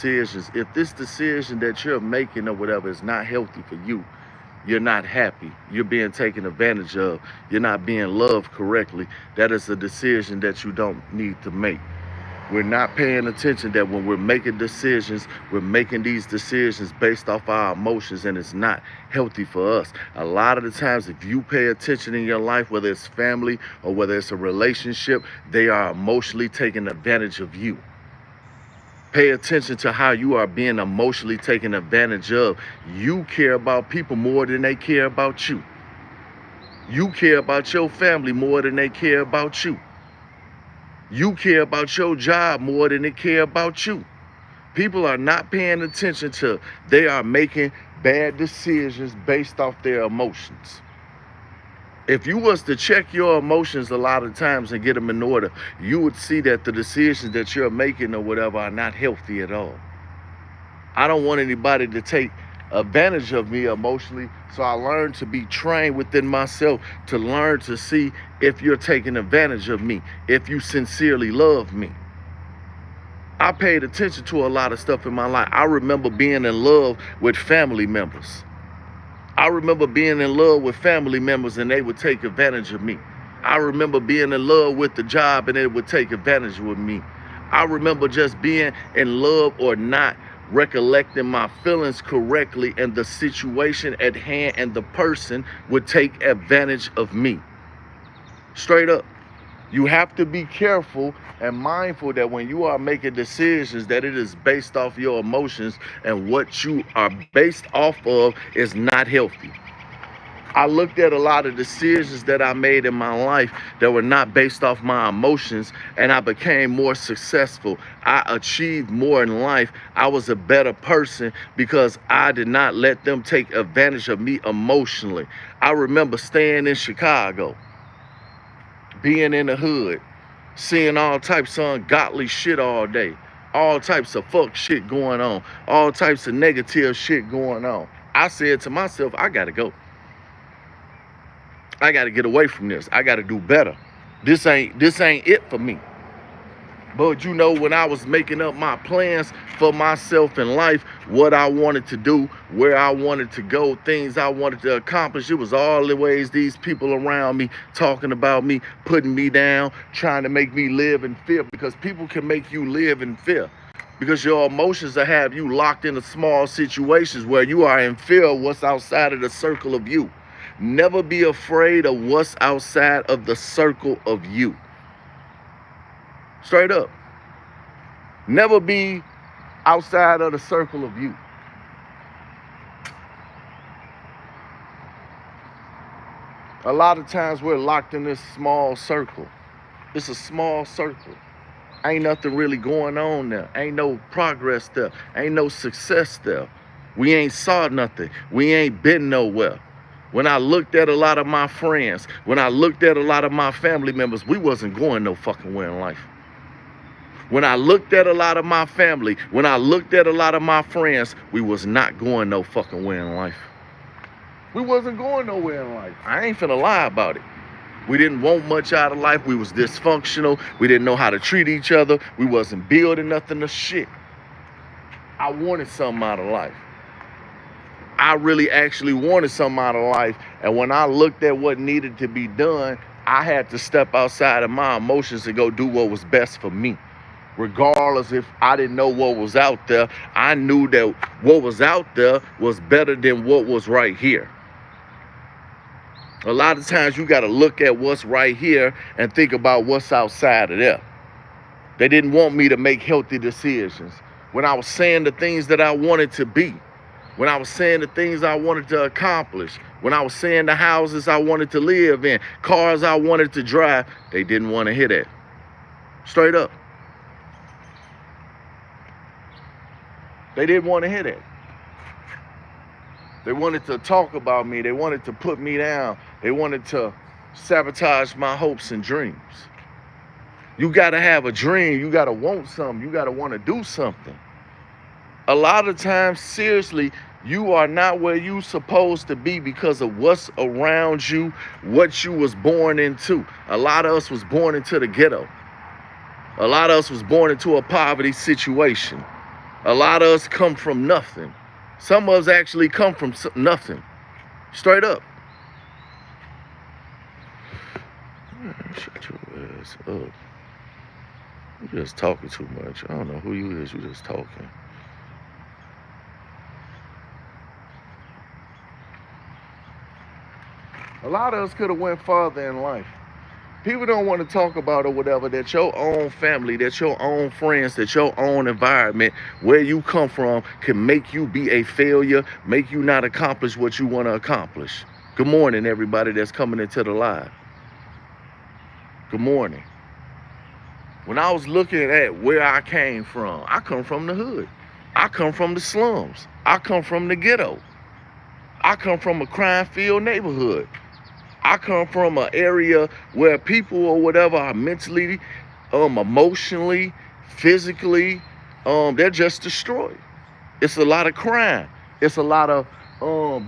decisions. If this decision that you're making or whatever is not healthy for you, you're not happy, you're being taken advantage of, you're not being loved correctly, that is a decision that you don't need to make. We're not paying attention that when we're making decisions, we're making these decisions based off our emotions, and it's not healthy for us. A lot of the times, if you pay attention in your life, whether it's family or whether it's a relationship, they are emotionally taking advantage of you. Pay attention to how you are being emotionally taken advantage of. You care about people more than they care about you. You care about your family more than they care about you. You care about your job more than they care about you. People are not paying attention to, they are making bad decisions based off their emotions. If you was to check your emotions a lot of times and get them in order, you would see that the decisions that you're making or whatever are not healthy at all. I don't want anybody to take advantage of me emotionally, so I learned to be trained within myself to learn to see if you're taking advantage of me, if you sincerely love me. I paid attention to a lot of stuff in my life. I remember being in love with family members. I remember being in love with family members and they would take advantage of me. I remember being in love with the job and they would take advantage of me. I remember just being in love or not recollecting my feelings correctly, and the situation at hand and the person would take advantage of me. Straight up. You have to be careful and mindful that when you are making decisions that it is based off your emotions, and what you are based off of is not healthy. I looked at a lot of decisions that I made in my life that were not based off my emotions, and I became more successful. I achieved more in life. I was a better person because I did not let them take advantage of me emotionally. I remember staying in Chicago, being in the hood, seeing all types of ungodly shit all day, all types of fuck shit going on, all types of negative shit going on. I said to myself, I gotta go. I gotta get away from this. I gotta do better. This ain't it for me. But you know, when I was making up my plans for myself in life, what I wanted to do, where I wanted to go, things I wanted to accomplish, it was all the ways these people around me talking about me, putting me down, trying to make me live in fear, because people can make you live in fear. Because your emotions will have you locked into small situations where you are in fear of what's outside of the circle of you. Never be afraid of what's outside of the circle of you. Straight up. Never be outside of the circle of you. A lot of times we're locked in this small circle. It's a small circle. Ain't nothing really going on there. Ain't no progress there. Ain't no success there. We ain't saw nothing. We ain't been nowhere. When I looked at a lot of my friends, when I looked at a lot of my family members, we wasn't going no fucking where in life. When I looked at a lot of my family, when I looked at a lot of my friends, we was not going no fucking where in life. We wasn't going nowhere in life. I ain't finna lie about it. We didn't want much out of life. We was dysfunctional. We didn't know how to treat each other. We wasn't building nothing of shit. I wanted something out of life. I really actually wanted something out of life. And when I looked at what needed to be done, I had to step outside of my emotions and go do what was best for me. Regardless if I didn't know what was out there, I knew that what was out there was better than what was right here. A lot of times you got to look at what's right here and think about what's outside of there. They didn't want me to make healthy decisions. When I was saying the things that I wanted to be, when I was saying the things I wanted to accomplish, when I was saying the houses I wanted to live in, cars I wanted to drive, they didn't want to hear that. Straight up. They didn't want to hear that. They wanted to talk about me. They wanted to put me down. They wanted to sabotage my hopes and dreams. You got to have a dream. You got to want something. You got to want to do something. A lot of times, seriously, you are not where you supposed to be because of what's around you, what you was born into. A lot of us was born into the ghetto. A lot of us was born into a poverty situation. A lot of us come from nothing. Some of us actually come from nothing. Straight up. Shut your ass up. You just talking too much. I don't know who you is. You just talking. A lot of us could have went farther in life. People don't want to talk about or whatever, that your own family, that your own friends, that your own environment, where you come from, can make you be a failure, make you not accomplish what you want to accomplish. Good morning, everybody that's coming into the live. Good morning. When I was looking at where I came from, I come from the hood. I come from the slums. I come from the ghetto. I come from a crime-filled neighborhood. I come from an area where people or whatever are mentally, emotionally, physically, they're just destroyed. It's a lot of crime. It's a lot of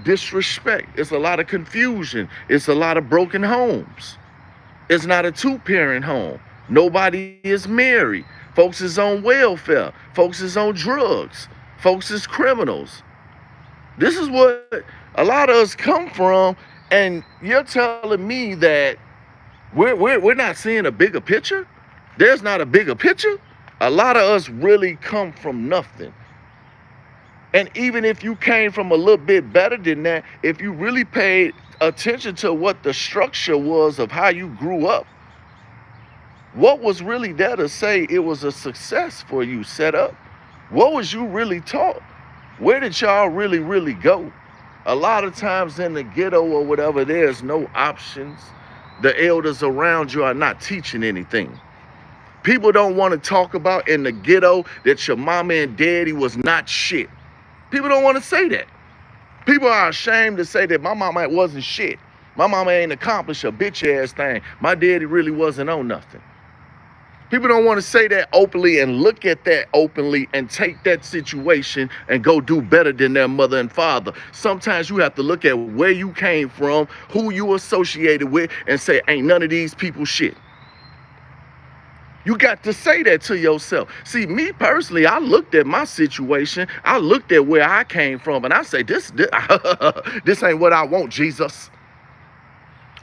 disrespect. It's a lot of confusion. It's a lot of broken homes. It's not a two-parent home. Nobody is married. Folks is on welfare. Folks is on drugs. Folks is criminals. This is what a lot of us come from. And you're telling me that we're not seeing a bigger picture? There's not a bigger picture? A lot of us really come from nothing. And even if you came from a little bit better than that, if you really paid attention to what the structure was of how you grew up, what was really there to say it was a success for you set up? What was you really taught? Where did y'all really go? A lot of times in the ghetto or whatever, there's no options. The elders around you are not teaching anything. People don't want to talk about in the ghetto that your mama and daddy was not shit. People don't want to say that. People are ashamed to say that my mama wasn't shit. My mama ain't accomplished a bitch ass thing. My daddy really wasn't on nothing. People don't want to say that openly and look at that openly and take that situation and go do better than their mother and father. Sometimes you have to look at where you came from, who you associated with, and say, ain't none of these people shit. You got to say that to yourself. See, me personally, I looked at my situation. I looked at where I came from, and I say, this ain't what I want, Jesus.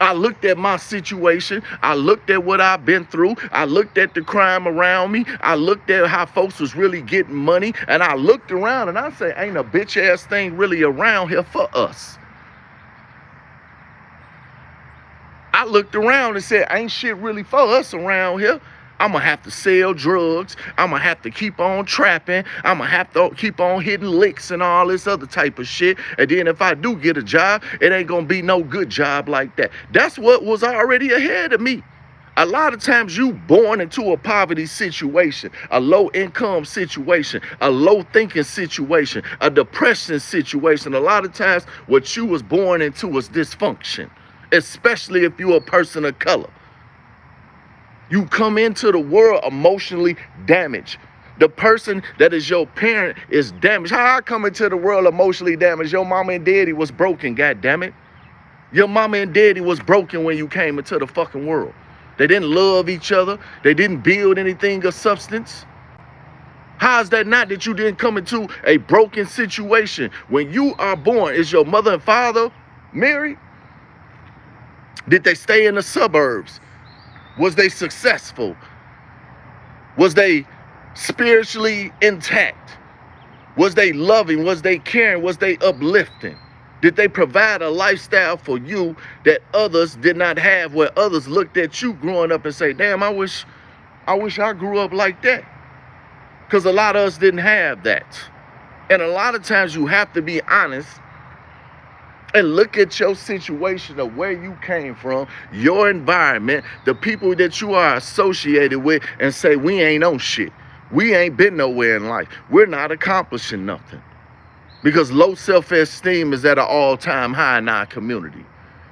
I looked at my situation. I looked at what I've been through. I looked at the crime around me. I looked at how folks was really getting money. And I looked around and I say, ain't a bitch ass thing really around here for us. I looked around and said, ain't shit really for us around here. I'm going to have to sell drugs. I'm going to have to keep on trapping. I'm going to have to keep on hitting licks and all this other type of shit. And then if I do get a job, it ain't going to be no good job like that. That's what was already ahead of me. A lot of times you born into a poverty situation, a low income situation, a low thinking situation, a depression situation. A lot of times what you was born into was dysfunction, especially if you're a person of color. You come into the world emotionally damaged. The person that is your parent is damaged. How I come into the world emotionally damaged? Your mama and daddy was broken, goddammit. Your mama and daddy was broken when you came into the fucking world. They didn't love each other. They didn't build anything of substance. How is that not that you didn't come into a broken situation? When you are born, is your mother and father married? Did they stay in the suburbs? Was they successful? Was they spiritually intact? Was they loving? Was they caring? Was they uplifting? Did they provide a lifestyle for you that others did not have, where others looked at you growing up and say, damn, I wish I grew up like that? Because a lot of us didn't have that. And a lot of times you have to be honest and look at your situation of where you came from, your environment, the people that you are associated with, and say, we ain't on shit. We ain't been nowhere in life. We're not accomplishing nothing. Because low self-esteem is at an all-time high in our community.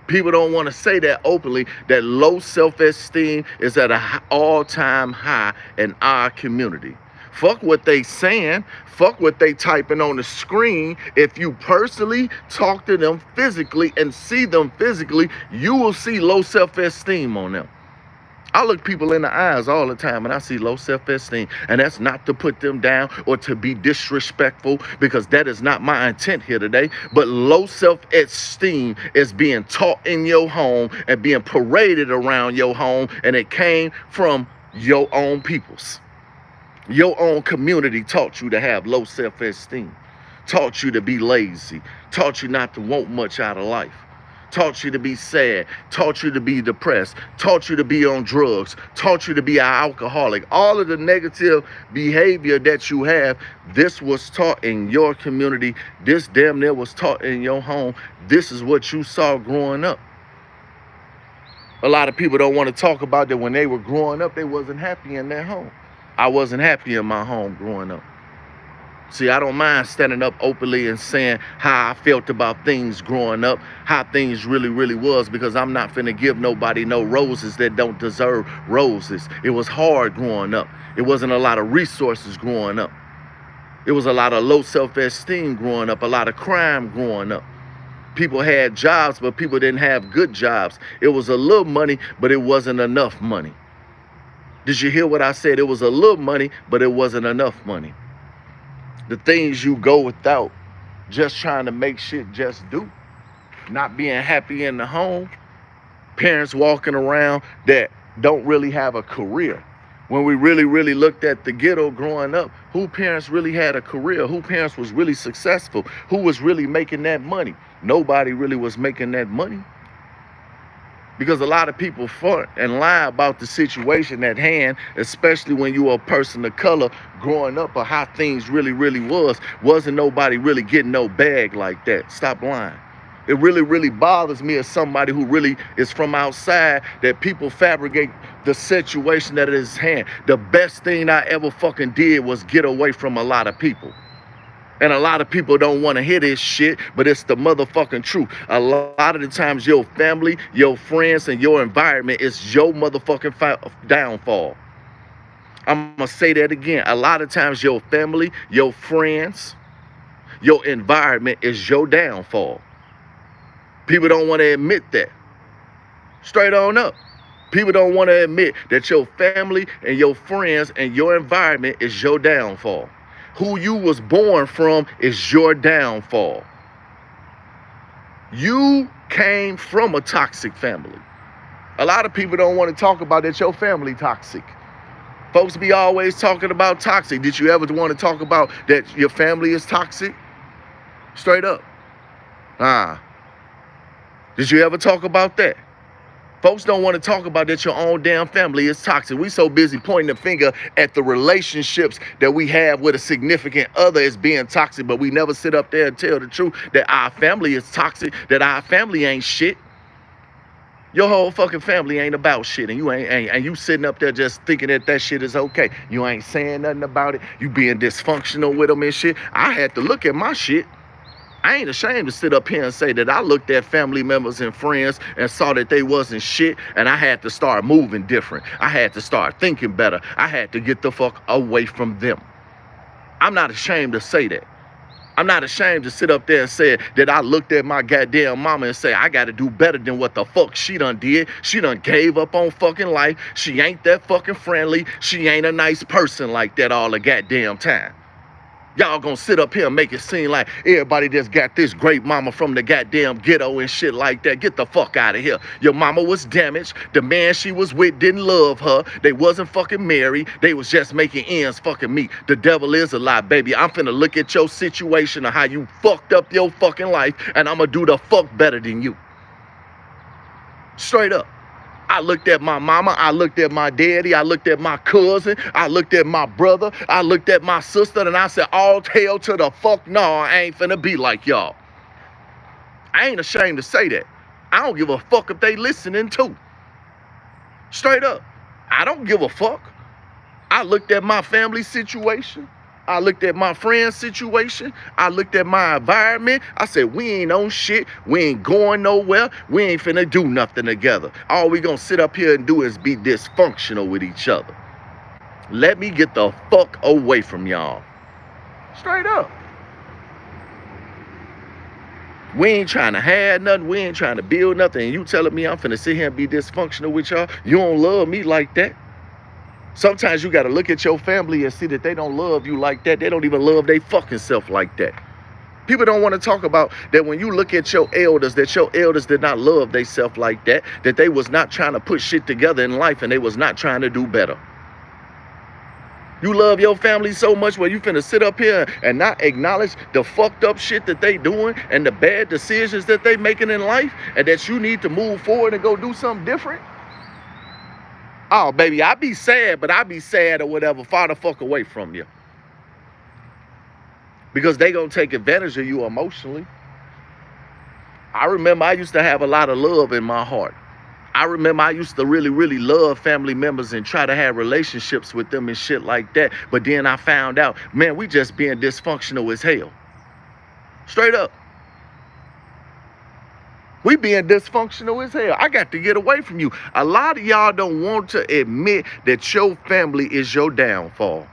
People don't want to say that openly, that low self-esteem is at an all-time high in our community. Fuck what they saying. Fuck what they typing on the screen. If you personally talk to them physically and see them physically, you will see low self-esteem on them. I look people in the eyes all the time and I see low self-esteem. And that's not to put them down or to be disrespectful, because that is not my intent here today. But low self-esteem is being taught in your home and being paraded around your home. And it came from your own peoples. Your own community taught you to have low self-esteem, taught you to be lazy, taught you not to want much out of life, taught you to be sad, taught you to be depressed, taught you to be on drugs, taught you to be an alcoholic. All of the negative behavior that you have, this was taught in your community. This damn near was taught in your home. This is what you saw growing up. A lot of people don't want to talk about that when they were growing up, they wasn't happy in their home. I wasn't happy in my home growing up. See, I don't mind standing up openly and saying how I felt about things growing up, how things really, really was, because I'm not finna give nobody no roses that don't deserve roses. It was hard growing up. It wasn't a lot of resources growing up. It was a lot of low self-esteem growing up, a lot of crime growing up. People had jobs, but people didn't have good jobs. It was a little money, but it wasn't enough money. Did you hear what I said? It was a little money, but it wasn't enough money. The things you go without, just trying to make shit just do. Not being happy in the home. Parents walking around that don't really have a career. When we really, really looked at the ghetto growing up, who parents really had a career? Who parents was really successful? Who was really making that money? Nobody really was making that money. Because a lot of people front and lie about the situation at hand, especially when you are a person of color growing up, or how things really, really was. Wasn't nobody really getting no bag like that. Stop lying. It really, really bothers me as somebody who really is from outside, that people fabricate the situation that is at hand. The best thing I ever fucking did was get away from a lot of people. And a lot of people don't want to hear this shit, but it's the motherfucking truth. A lot of the times your family, your friends, and your environment is your motherfucking downfall. I'm going to say that again. A lot of times your family, your friends, your environment is your downfall. People don't want to admit that. Straight on up. People don't want to admit that your family and your friends and your environment is your downfall. Who you was born from is your downfall. You came from a toxic family. A lot of people don't want to talk about that your family toxic. Folks be always talking about toxic. Did you ever want to talk about that your family is toxic? Straight up. Did you ever talk about that? Folks don't want to talk about that your own damn family is toxic. We so busy pointing the finger at the relationships that we have with a significant other as being toxic, but we never sit up there and tell the truth that our family is toxic, that our family ain't shit. Your whole fucking family ain't about shit, and you sitting up there just thinking that that shit is okay. You ain't saying nothing about it. You being dysfunctional with them and shit. I had to look at my shit. I ain't ashamed to sit up here and say that I looked at family members and friends and saw that they wasn't shit, and I had to start moving different. I had to start thinking better. I had to get the fuck away from them. I'm not ashamed to say that. I'm not ashamed to sit up there and say that I looked at my goddamn mama and say, I gotta do better than what the fuck she done did. She done gave up on fucking life. She ain't that fucking friendly. She ain't a nice person like that all the goddamn time. Y'all gonna sit up here and make it seem like everybody just got this great mama from the goddamn ghetto and shit like that. Get the fuck out of here. Your mama was damaged. The man she was with didn't love her. They wasn't fucking married. They was just making ends fucking meet. The devil is a lie, baby. I'm finna look at your situation of how you fucked up your fucking life, and I'm gonna do the fuck better than you. Straight up. I looked at my mama, I looked at my daddy, I looked at my cousin, I looked at my brother, I looked at my sister, and I said, all hail to the fuck no, I ain't finna be like y'all. I ain't ashamed to say that. I don't give a fuck if they listening too. Straight up. I don't give a fuck. I looked at my family situation. I looked at my friend's situation. I looked at my environment. I said, we ain't on shit. We ain't going nowhere. We ain't finna do nothing together. All we gonna sit up here and do is be dysfunctional with each other. Let me get the fuck away from y'all. Straight up. We ain't trying to have nothing. We ain't trying to build nothing. And you telling me I'm finna sit here and be dysfunctional with y'all? You don't love me like that. Sometimes you got to look at your family and see that they don't love you like that. They don't even love their fucking self like that. People don't want to talk about that when you look at your elders, that your elders did not love themselves like that, that they was not trying to put shit together in life and they was not trying to do better. You love your family so much where you finna sit up here and not acknowledge the fucked up shit that they doing and the bad decisions that they making in life, and that you need to move forward and go do something different? Oh, baby, I be sad, but I be sad or whatever, far the fuck away from you. Because they gonna take advantage of you emotionally. I remember I used to have a lot of love in my heart. I remember I used to really, really love family members and try to have relationships with them and shit like that. But then I found out, man, we just being dysfunctional as hell. Straight up. We being dysfunctional as hell. I got to get away from you. A lot of y'all don't want to admit that your family is your downfall.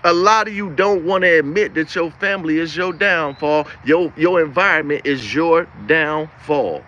A lot of you don't want to admit that your family is your downfall. Your environment is your downfall.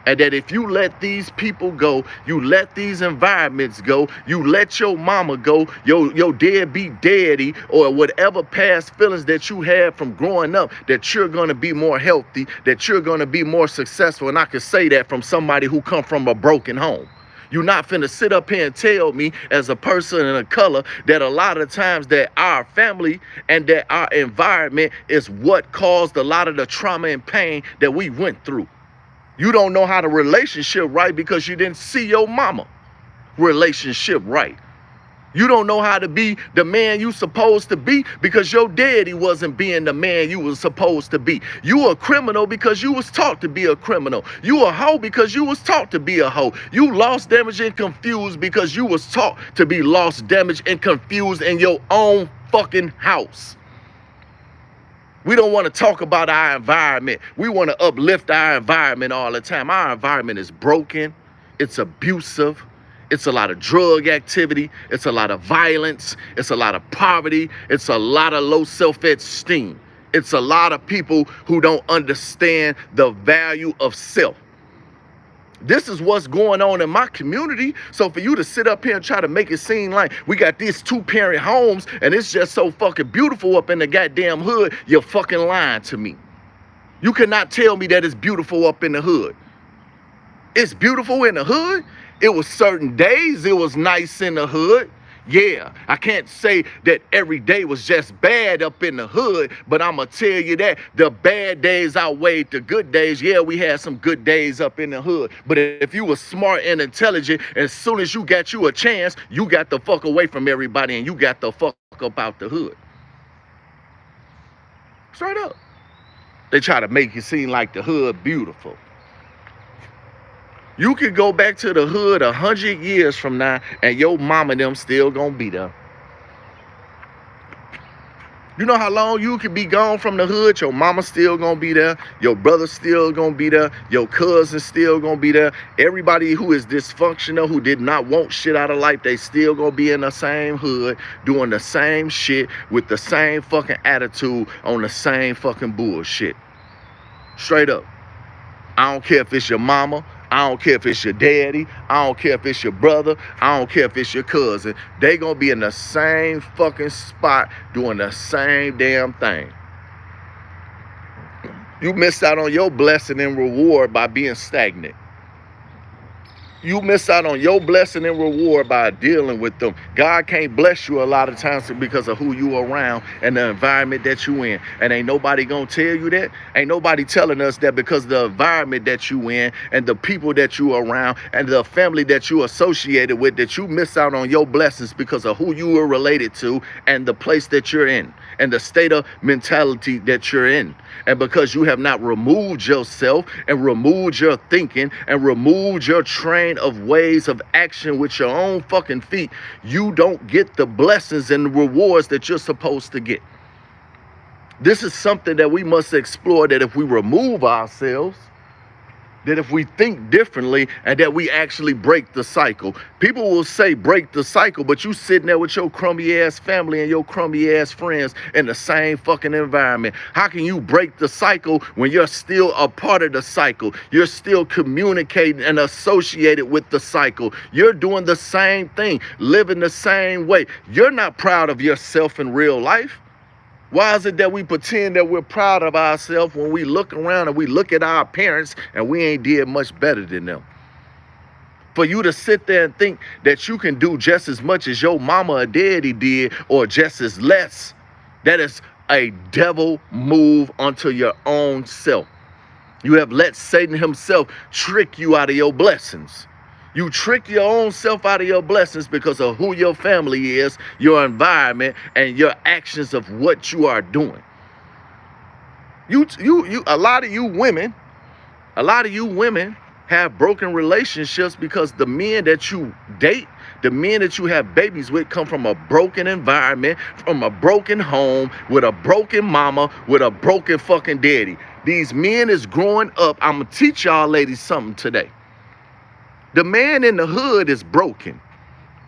And that if you let these people go, you let these environments go, you let your mama go, your deadbeat daddy, or whatever past feelings that you had from growing up, that you're going to be more healthy, that you're going to be more successful. And I can say that from somebody who come from a broken home. You're not finna sit up here and tell me as a person in a color that a lot of times that our family and that our environment is what caused a lot of the trauma and pain that we went through. You don't know how to relationship right because you didn't see your mama relationship right. You don't know how to be the man you supposed to be because your daddy wasn't being the man you was supposed to be. You a criminal because you was taught to be a criminal. You a hoe because you was taught to be a hoe. You lost, damaged, and confused because you was taught to be lost, damaged, and confused in your own fucking house. We don't want to talk about our environment. We want to uplift our environment all the time. Our environment is broken. It's abusive. It's a lot of drug activity. It's a lot of violence. It's a lot of poverty. It's a lot of low self-esteem. It's a lot of people who don't understand the value of self. This is what's going on in my community. So for you to sit up here and try to make it seem like we got these 2-parent homes and it's just so fucking beautiful up in the goddamn hood, you're fucking lying to me. You cannot tell me that it's beautiful up in the hood. It's beautiful in the hood. It was certain days it was nice in the hood. Yeah, I can't say that every day was just bad up in the hood, but I'm going to tell you that the bad days outweighed the good days. Yeah, we had some good days up in the hood, but if you were smart and intelligent, as soon as you got you a chance, you got the fuck away from everybody and you got the fuck up out the hood. Straight up. They try to make it seem like the hood beautiful. You could go back to the hood 100 years from now and your mama and them still gonna be there. You know how long you could be gone from the hood? Your mama still gonna be there. Your brother still gonna be there. Your cousin still gonna be there. Everybody who is dysfunctional, who did not want shit out of life, they still gonna be in the same hood, doing the same shit with the same fucking attitude on the same fucking bullshit. Straight up. I don't care if it's your mama. I don't care if it's your daddy. I don't care if it's your brother. I don't care if it's your cousin. They gonna be in the same fucking spot doing the same damn thing. You missed out on your blessing and reward by being stagnant. You miss out on your blessing and reward by dealing with them. God can't bless you a lot of times because of who you around and the environment that you in. And ain't nobody gonna tell you that. Ain't nobody telling us that because the environment that you in and the people that you around and the family that you associated with, that you miss out on your blessings because of who you were related to and the place that you're in and the state of mentality that you're in. And because you have not removed yourself and removed your thinking and removed your train of ways of action with your own fucking feet, you don't get the blessings and the rewards that you're supposed to get. This is something that we must explore, that if we remove ourselves That if we think differently and that we actually break the cycle. People will say break the cycle, but you sitting there with your crummy ass family and your crummy ass friends in the same fucking environment. How can you break the cycle when you're still a part of the cycle? You're still communicating and associated with the cycle. You're doing the same thing, living the same way. You're not proud of yourself in real life. Why is it that we pretend that we're proud of ourselves when we look around and we look at our parents and we ain't did much better than them? For you to sit there and think that you can do just as much as your mama or daddy did or just as less, that is a devil move unto your own self. You have let Satan himself trick you out of your blessings. You trick your own self out of your blessings because of who your family is, your environment, and your actions of what you are doing. A lot of you women have broken relationships because the men that you date, the men that you have babies with come from a broken environment, from a broken home, with a broken mama, with a broken fucking daddy. These men is growing up. I'm gonna teach y'all ladies something today. The man in the hood is broken.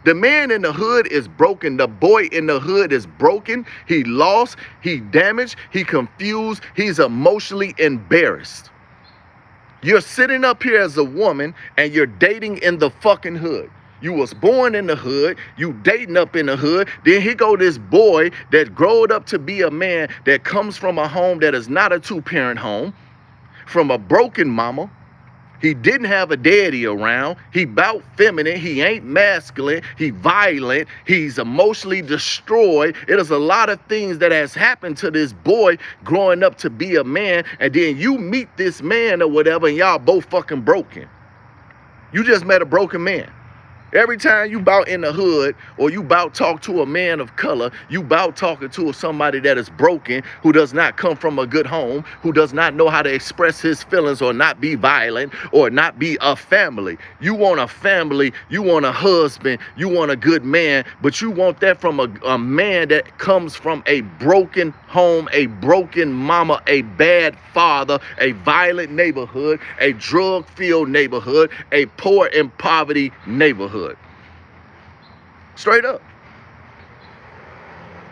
The man in the hood is broken. The boy in the hood is broken. He lost, he damaged, he confused, he's emotionally embarrassed. You're sitting up here as a woman and you're dating in the fucking hood. You was born in the hood, you dating up in the hood, then here go this boy that growed up to be a man that comes from a home that is not a two-parent home, from a broken mama. He didn't have a daddy around. He bout feminine. He ain't masculine. He violent. He's emotionally destroyed. It is a lot of things that has happened to this boy growing up to be a man. And then you meet this man or whatever and y'all both fucking broken. You just met a broken man. Every time you bout in the hood or you bout talk to a man of color, you bout talking to somebody that is broken, who does not come from a good home, who does not know how to express his feelings or not be violent or not be a family. You want a family, you want a husband, you want a good man, but you want that from a man that comes from a broken home, a broken mama, a bad father, a violent neighborhood, a drug-filled neighborhood, a poor and poverty neighborhood. Straight up.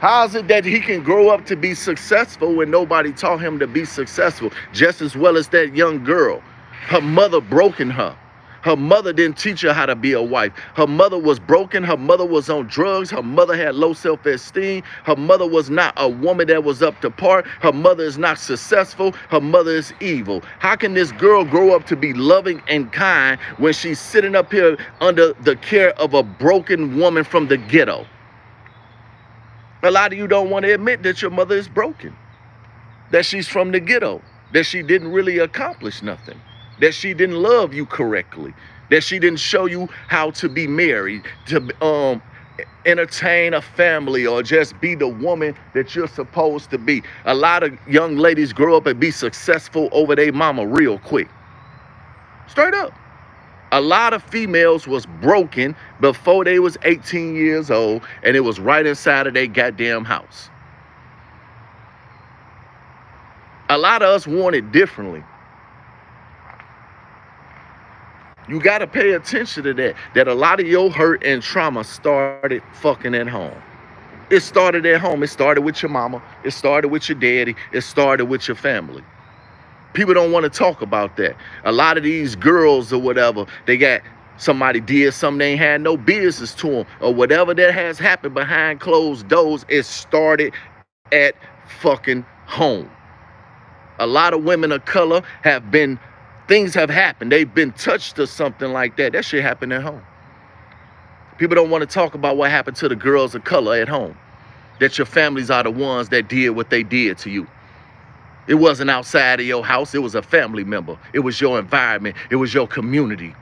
How is it that he can grow up to be successful when nobody taught him to be successful? Just as well as that young girl. Her mother broken her. Her mother didn't teach her how to be a wife. Her mother was broken. Her mother was on drugs. Her mother had low self-esteem. Her mother was not a woman that was up to par. Her mother is not successful. Her mother is evil. How can this girl grow up to be loving and kind when she's sitting up here under the care of a broken woman from the ghetto? A lot of you don't want to admit that your mother is broken, that she's from the ghetto, that she didn't really accomplish nothing, that she didn't love you correctly, that she didn't show you how to be married, to entertain a family, or just be the woman that you're supposed to be. A lot of young ladies grow up and be successful over their mama real quick. Straight up. A lot of females was broken before they was 18 years old, and it was right inside of their goddamn house. A lot of us want it differently. You got to pay attention to that a lot of your hurt and trauma started fucking at home. It started at home. It started with your mama. It started with your daddy. It started with your family. People don't want to talk about that. A lot of these girls or whatever, they got somebody did something they ain't had no business to them, or whatever that has happened behind closed doors, it started at fucking home. A lot of women of color things have happened. They've been touched or something like that. That shit happened at home. People don't want to talk about what happened to the girls of color at home. That your families are the ones that did what they did to you. It wasn't outside of your house. It was a family member. It was your environment. It was your community.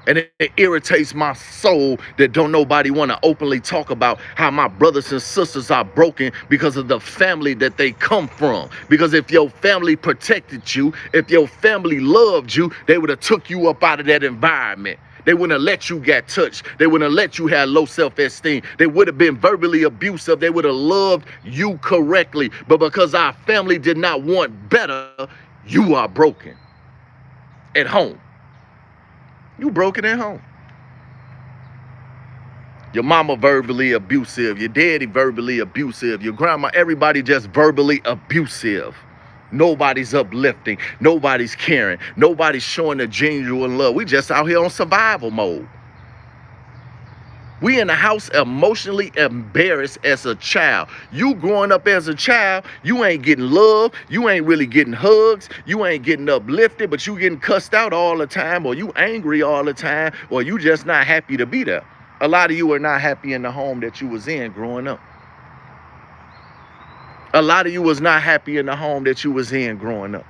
And it irritates my soul that don't nobody want to openly talk about how my brothers and sisters are broken because of the family that they come from. Because if your family protected you, if your family loved you, they would have took you up out of that environment. They wouldn't have let you get touched. They wouldn't have let you have low self-esteem. They would have been verbally abusive. They would have loved you correctly. But because our family did not want better, you are broken. at home. You broken at home. Your mama verbally abusive. Your daddy verbally abusive. Your grandma, everybody just verbally abusive. Nobody's uplifting. Nobody's caring. Nobody's showing the genuine love. We just out here on survival mode. We in the house emotionally embarrassed as a child. You growing up as a child, you ain't getting love. You ain't really getting hugs. You ain't getting uplifted, but you getting cussed out all the time, or you angry all the time, or you just not happy to be there. A lot of you are not happy in the home that you was in growing up. A lot of you was not happy in the home that you was in growing up.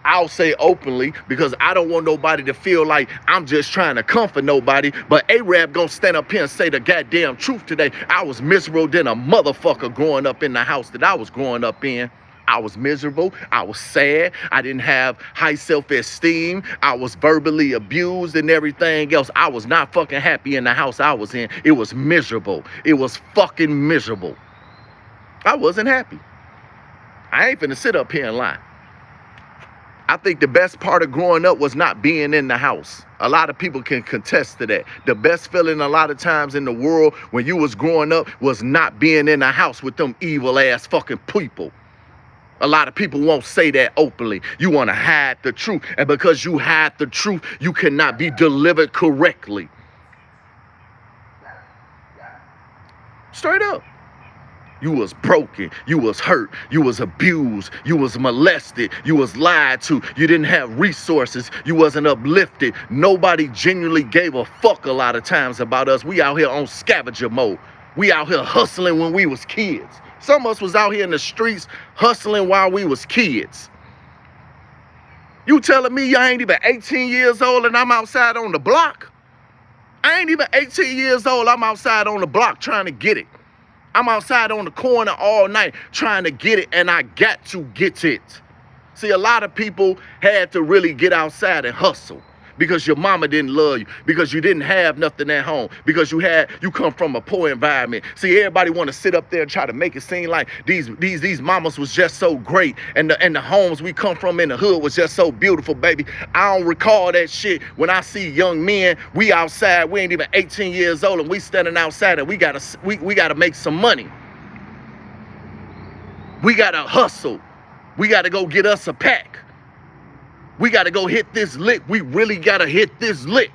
I'll say openly, because I don't want nobody to feel like I'm just trying to comfort nobody, but A-Rab gonna stand up here and say the goddamn truth today. I was miserable than a motherfucker growing up in the house that I was growing up in. I was miserable. I was sad. I didn't have high self-esteem. I was verbally abused and everything else. I was not fucking happy in the house I was in. It was miserable. It was fucking miserable. I wasn't happy. I ain't finna sit up here and lie. I think the best part of growing up was not being in the house. A lot of people can contest to that. The best feeling a lot of times in the world when you was growing up was not being in the house with them evil ass fucking people. A lot of people won't say that openly. You want to hide the truth. And because you hide the truth, you cannot be delivered correctly. Straight up. You was broken, you was hurt, you was abused, you was molested, you was lied to, you didn't have resources, you wasn't uplifted. Nobody genuinely gave a fuck a lot of times about us. We out here on scavenger mode. We out here hustling when we was kids. Some of us was out here in the streets hustling while we was kids. You telling me I ain't even 18 years old and I'm outside on the block? I ain't even 18 years old, I'm outside on the block trying to get it. I'm outside on the corner all night trying to get it, and I got to get it. See, a lot of people had to really get outside and hustle because your mama didn't love you, because you didn't have nothing at home, because you come from a poor environment. See, everybody want to sit up there and try to make it seem like these mamas was just so great, and the homes we come from in the hood was just so beautiful, baby. I don't recall that shit when I see young men, we outside, we ain't even 18 years old, and we standing outside, and we gotta make some money. We gotta hustle. We gotta go get us a pack. We got to go hit this lick. We really got to hit this lick.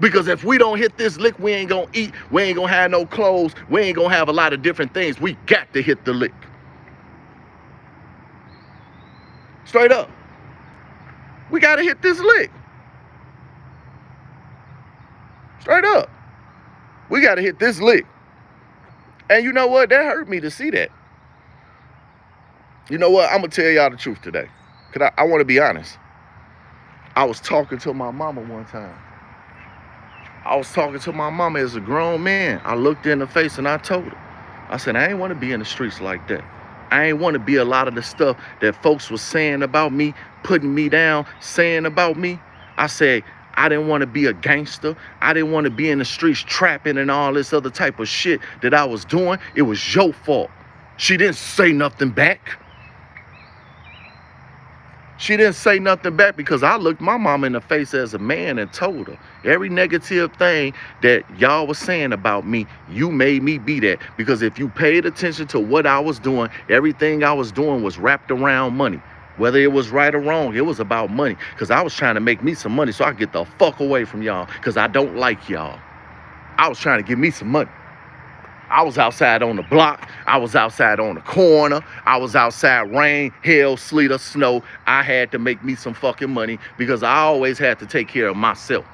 Because if we don't hit this lick, we ain't going to eat. We ain't going to have no clothes. We ain't going to have a lot of different things. We got to hit the lick. Straight up. We got to hit this lick. Straight up. We got to hit this lick. And you know what? That hurt me to see that. You know what? I'm going to tell y'all the truth today. Because I want to be honest. I was talking to my mama one time. I was talking to my mama as a grown man. I looked in the face and I told her. I said, I ain't want to be in the streets like that. I ain't want to be a lot of the stuff that folks was saying about me, putting me down, saying about me. I said, I didn't want to be a gangster. I didn't want to be in the streets trapping and all this other type of shit that I was doing. It was your fault. She didn't say nothing back. She didn't say nothing back because I looked my mama in the face as a man and told her every negative thing that y'all was saying about me, you made me be that. Because if you paid attention to what I was doing, everything I was doing was wrapped around money. Whether it was right or wrong, it was about money. Because I was trying to make me some money so I could get the fuck away from y'all. Because I don't like y'all. I was trying to get me some money. I was outside on the block. I was outside on the corner. I was outside rain, hail, sleet, or snow. I had to make me some fucking money because I always had to take care of myself.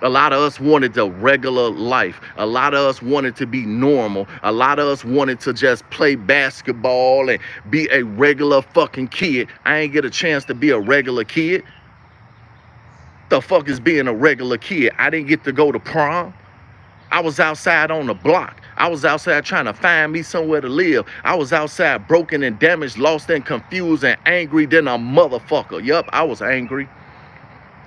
A lot of us wanted the regular life. A lot of us wanted to be normal. A lot of us wanted to just play basketball and be a regular fucking kid. I ain't get a chance to be a regular kid. The fuck is being a regular kid? I didn't get to go to prom. I was outside on the block. I was outside trying to find me somewhere to live. I was outside broken and damaged, lost and confused and angry than a motherfucker. Yup, I was angry.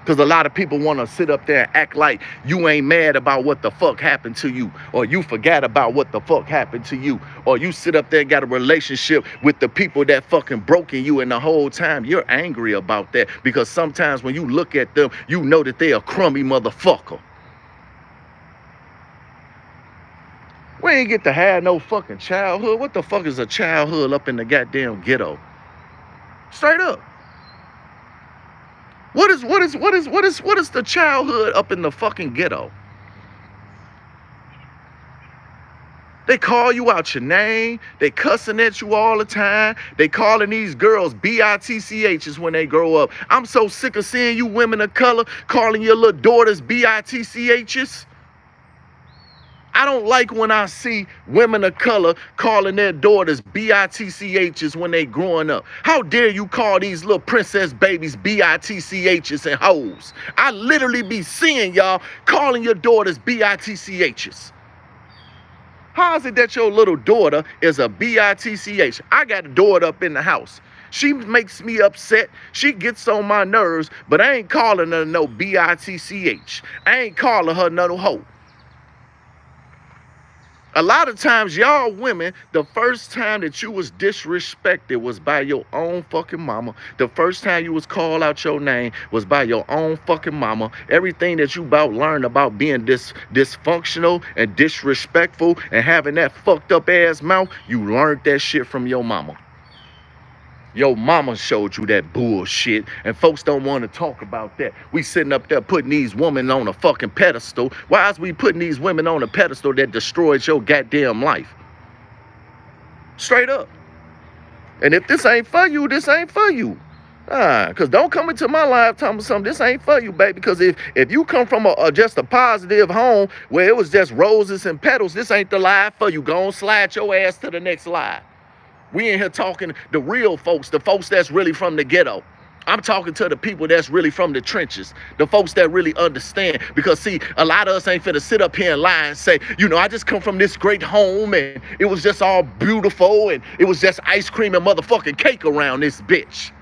Because a lot of people want to sit up there and act like you ain't mad about what the fuck happened to you, or you forgot about what the fuck happened to you, or you sit up there and got a relationship with the people that fucking broken you, and the whole time you're angry about that because sometimes when you look at them, you know that they a crummy motherfucker. We ain't get to have no fucking childhood. What the fuck is a childhood up in the goddamn ghetto? Straight up. What is the childhood up in the fucking ghetto? They call you out your name. They cussing at you all the time. They calling these girls bitchs when they grow up. I'm so sick of seeing you women of color calling your little daughters bitchs. I don't like when I see women of color calling their daughters bitchs when they growing up. How dare you call these little princess babies bitchs and hoes? I literally be seeing y'all calling your daughters bitchs. How is it that your little daughter is a bitch? I got a daughter up in the house. She makes me upset. She gets on my nerves, but I ain't calling her no bitch. I ain't calling her no hoe. A lot of times, y'all women, the first time that you was disrespected was by your own fucking mama. The first time you was called out your name was by your own fucking mama. Everything that you learned about being dysfunctional and disrespectful and having that fucked up ass mouth, you learned that shit from your mama. Your mama showed you that bullshit, and folks don't want to talk about that. We sitting up there putting these women on a fucking pedestal. Why is we putting these women on a pedestal that destroys your goddamn life? Straight up. And if this ain't for you, this ain't for you. Because don't come into my life telling me something, this ain't for you, baby. Because if you come from just a positive home where it was just roses and petals, this ain't the life for you. Go on, slide your ass to the next life. We in here talking the real folks, the folks that's really from the ghetto. I'm talking to the people that's really from the trenches, the folks that really understand. Because see, a lot of us ain't finna sit up here and lie and say, you know, I just come from this great home and it was just all beautiful and it was just ice cream and motherfucking cake around this bitch.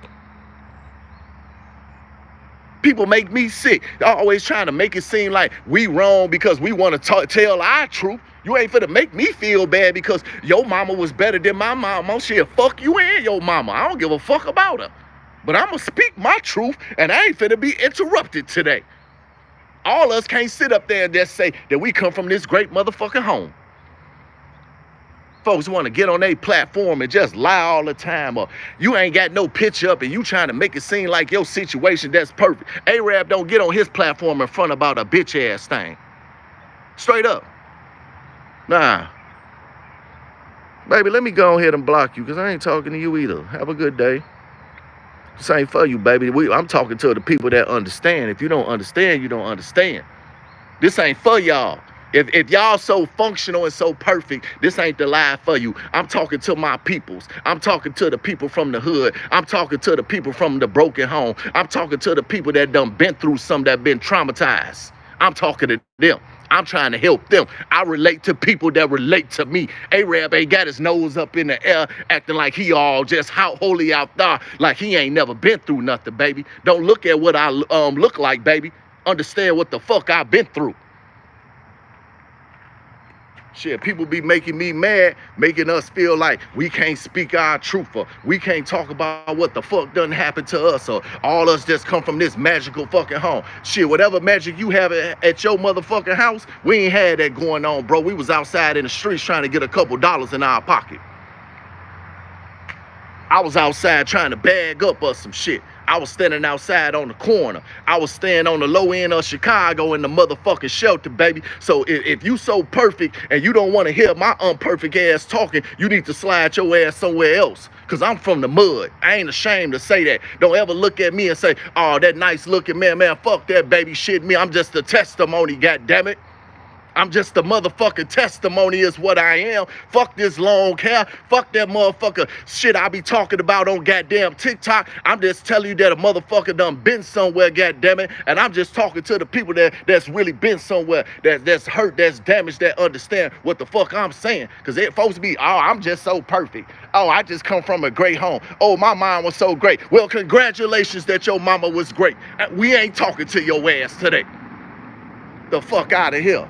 People make me sick. They're always trying to make it seem like we wrong because we want to tell our truth. You ain't finna make me feel bad because your mama was better than my mama. She'll fuck you and your mama. I don't give a fuck about her. But I'm going to speak my truth, and I ain't finna be interrupted today. All us can't sit up there and just say that we come from this great motherfucking home. Folks want to get on their platform and just lie all the time, or you ain't got no picture up and you trying to make it seem like your situation that's perfect. Arab don't get on his platform in front about a bitch ass thing. Straight up. Nah. Baby, let me go ahead and block you because I ain't talking to you either. Have a good day. This ain't for you, baby. I'm talking to the people that understand. If you don't understand, you don't understand. This ain't for y'all. If y'all so functional and so perfect, this ain't the life for you. I'm talking to my peoples. I'm talking to the people from the hood. I'm talking to the people from the broken home. I'm talking to the people that done been through some that been traumatized. I'm talking to them. I'm trying to help them. I relate to people that relate to me. Arab ain't got his nose up in the air acting like he all just holy out there, like he ain't never been through nothing, baby. Don't look at what I look like, baby. Understand what the fuck I've been through. Shit, people be making me mad, making us feel like we can't speak our truth, or we can't talk about what the fuck done happened to us, or all us just come from this magical fucking home. Shit, whatever magic you have at your motherfucking house, we ain't had that going on, bro. We was outside in the streets trying to get a couple dollars in our pocket. I was outside trying to bag up us some shit. I was standing outside on the corner. I was staying on the low end of Chicago in the motherfucking shelter, baby. So if you so perfect and you don't want to hear my unperfect ass talking, you need to slide your ass somewhere else. Because I'm from the mud. I ain't ashamed to say that. Don't ever look at me and say, oh, that nice looking man, fuck that baby shit me. I'm just a testimony, goddammit. I'm just a motherfucking testimony is what I am. Fuck this long hair. Fuck that motherfucker shit I be talking about on goddamn TikTok. I'm just telling you that a motherfucker done been somewhere, goddammit. And I'm just talking to the people that's really been somewhere, that's hurt, that's damaged, that understand what the fuck I'm saying. Because it folks be, oh, I'm just so perfect. Oh, I just come from a great home. Oh, my mom was so great. Well, congratulations that your mama was great. We ain't talking to your ass today. The fuck out of here.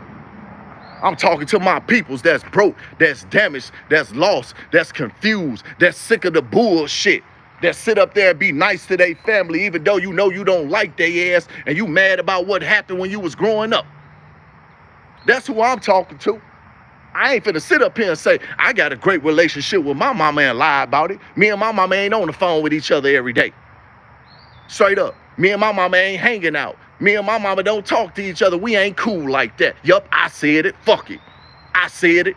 I'm talking to my peoples that's broke, that's damaged, that's lost, that's confused, that's sick of the bullshit, that sit up there and be nice to their family even though you know you don't like their ass and you mad about what happened when you was growing up. That's who I'm talking to. I ain't finna sit up here and say, I got a great relationship with my mama and lie about it. Me and my mama ain't on the phone with each other every day. Straight up. Me and my mama ain't hanging out. Me and my mama don't talk to each other. We ain't cool like that. Yup, I said it. Fuck it. I said it.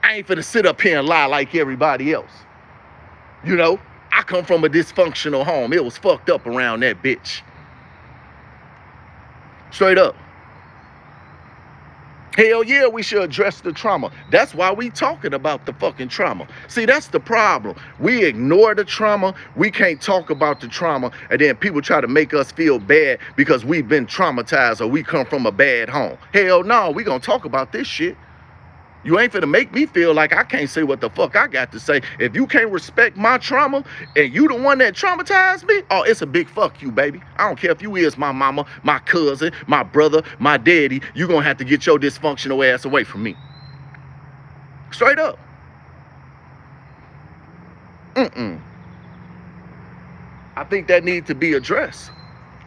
I ain't finna sit up here and lie like everybody else. You know, I come from a dysfunctional home. It was fucked up around that bitch. Straight up. Hell yeah, we should address the trauma. That's why we talking about the fucking trauma. See, that's the problem. We ignore the trauma. We can't talk about the trauma. And then people try to make us feel bad because we've been traumatized or we come from a bad home. Hell no, we gonna talk about this shit. You ain't finna make me feel like I can't say what the fuck I got to say. If you can't respect my trauma and you the one that traumatized me, oh, it's a big fuck you, baby. I don't care if you is my mama, my cousin, my brother, my daddy. You gonna have to get your dysfunctional ass away from me. Straight up. I think that needs to be addressed.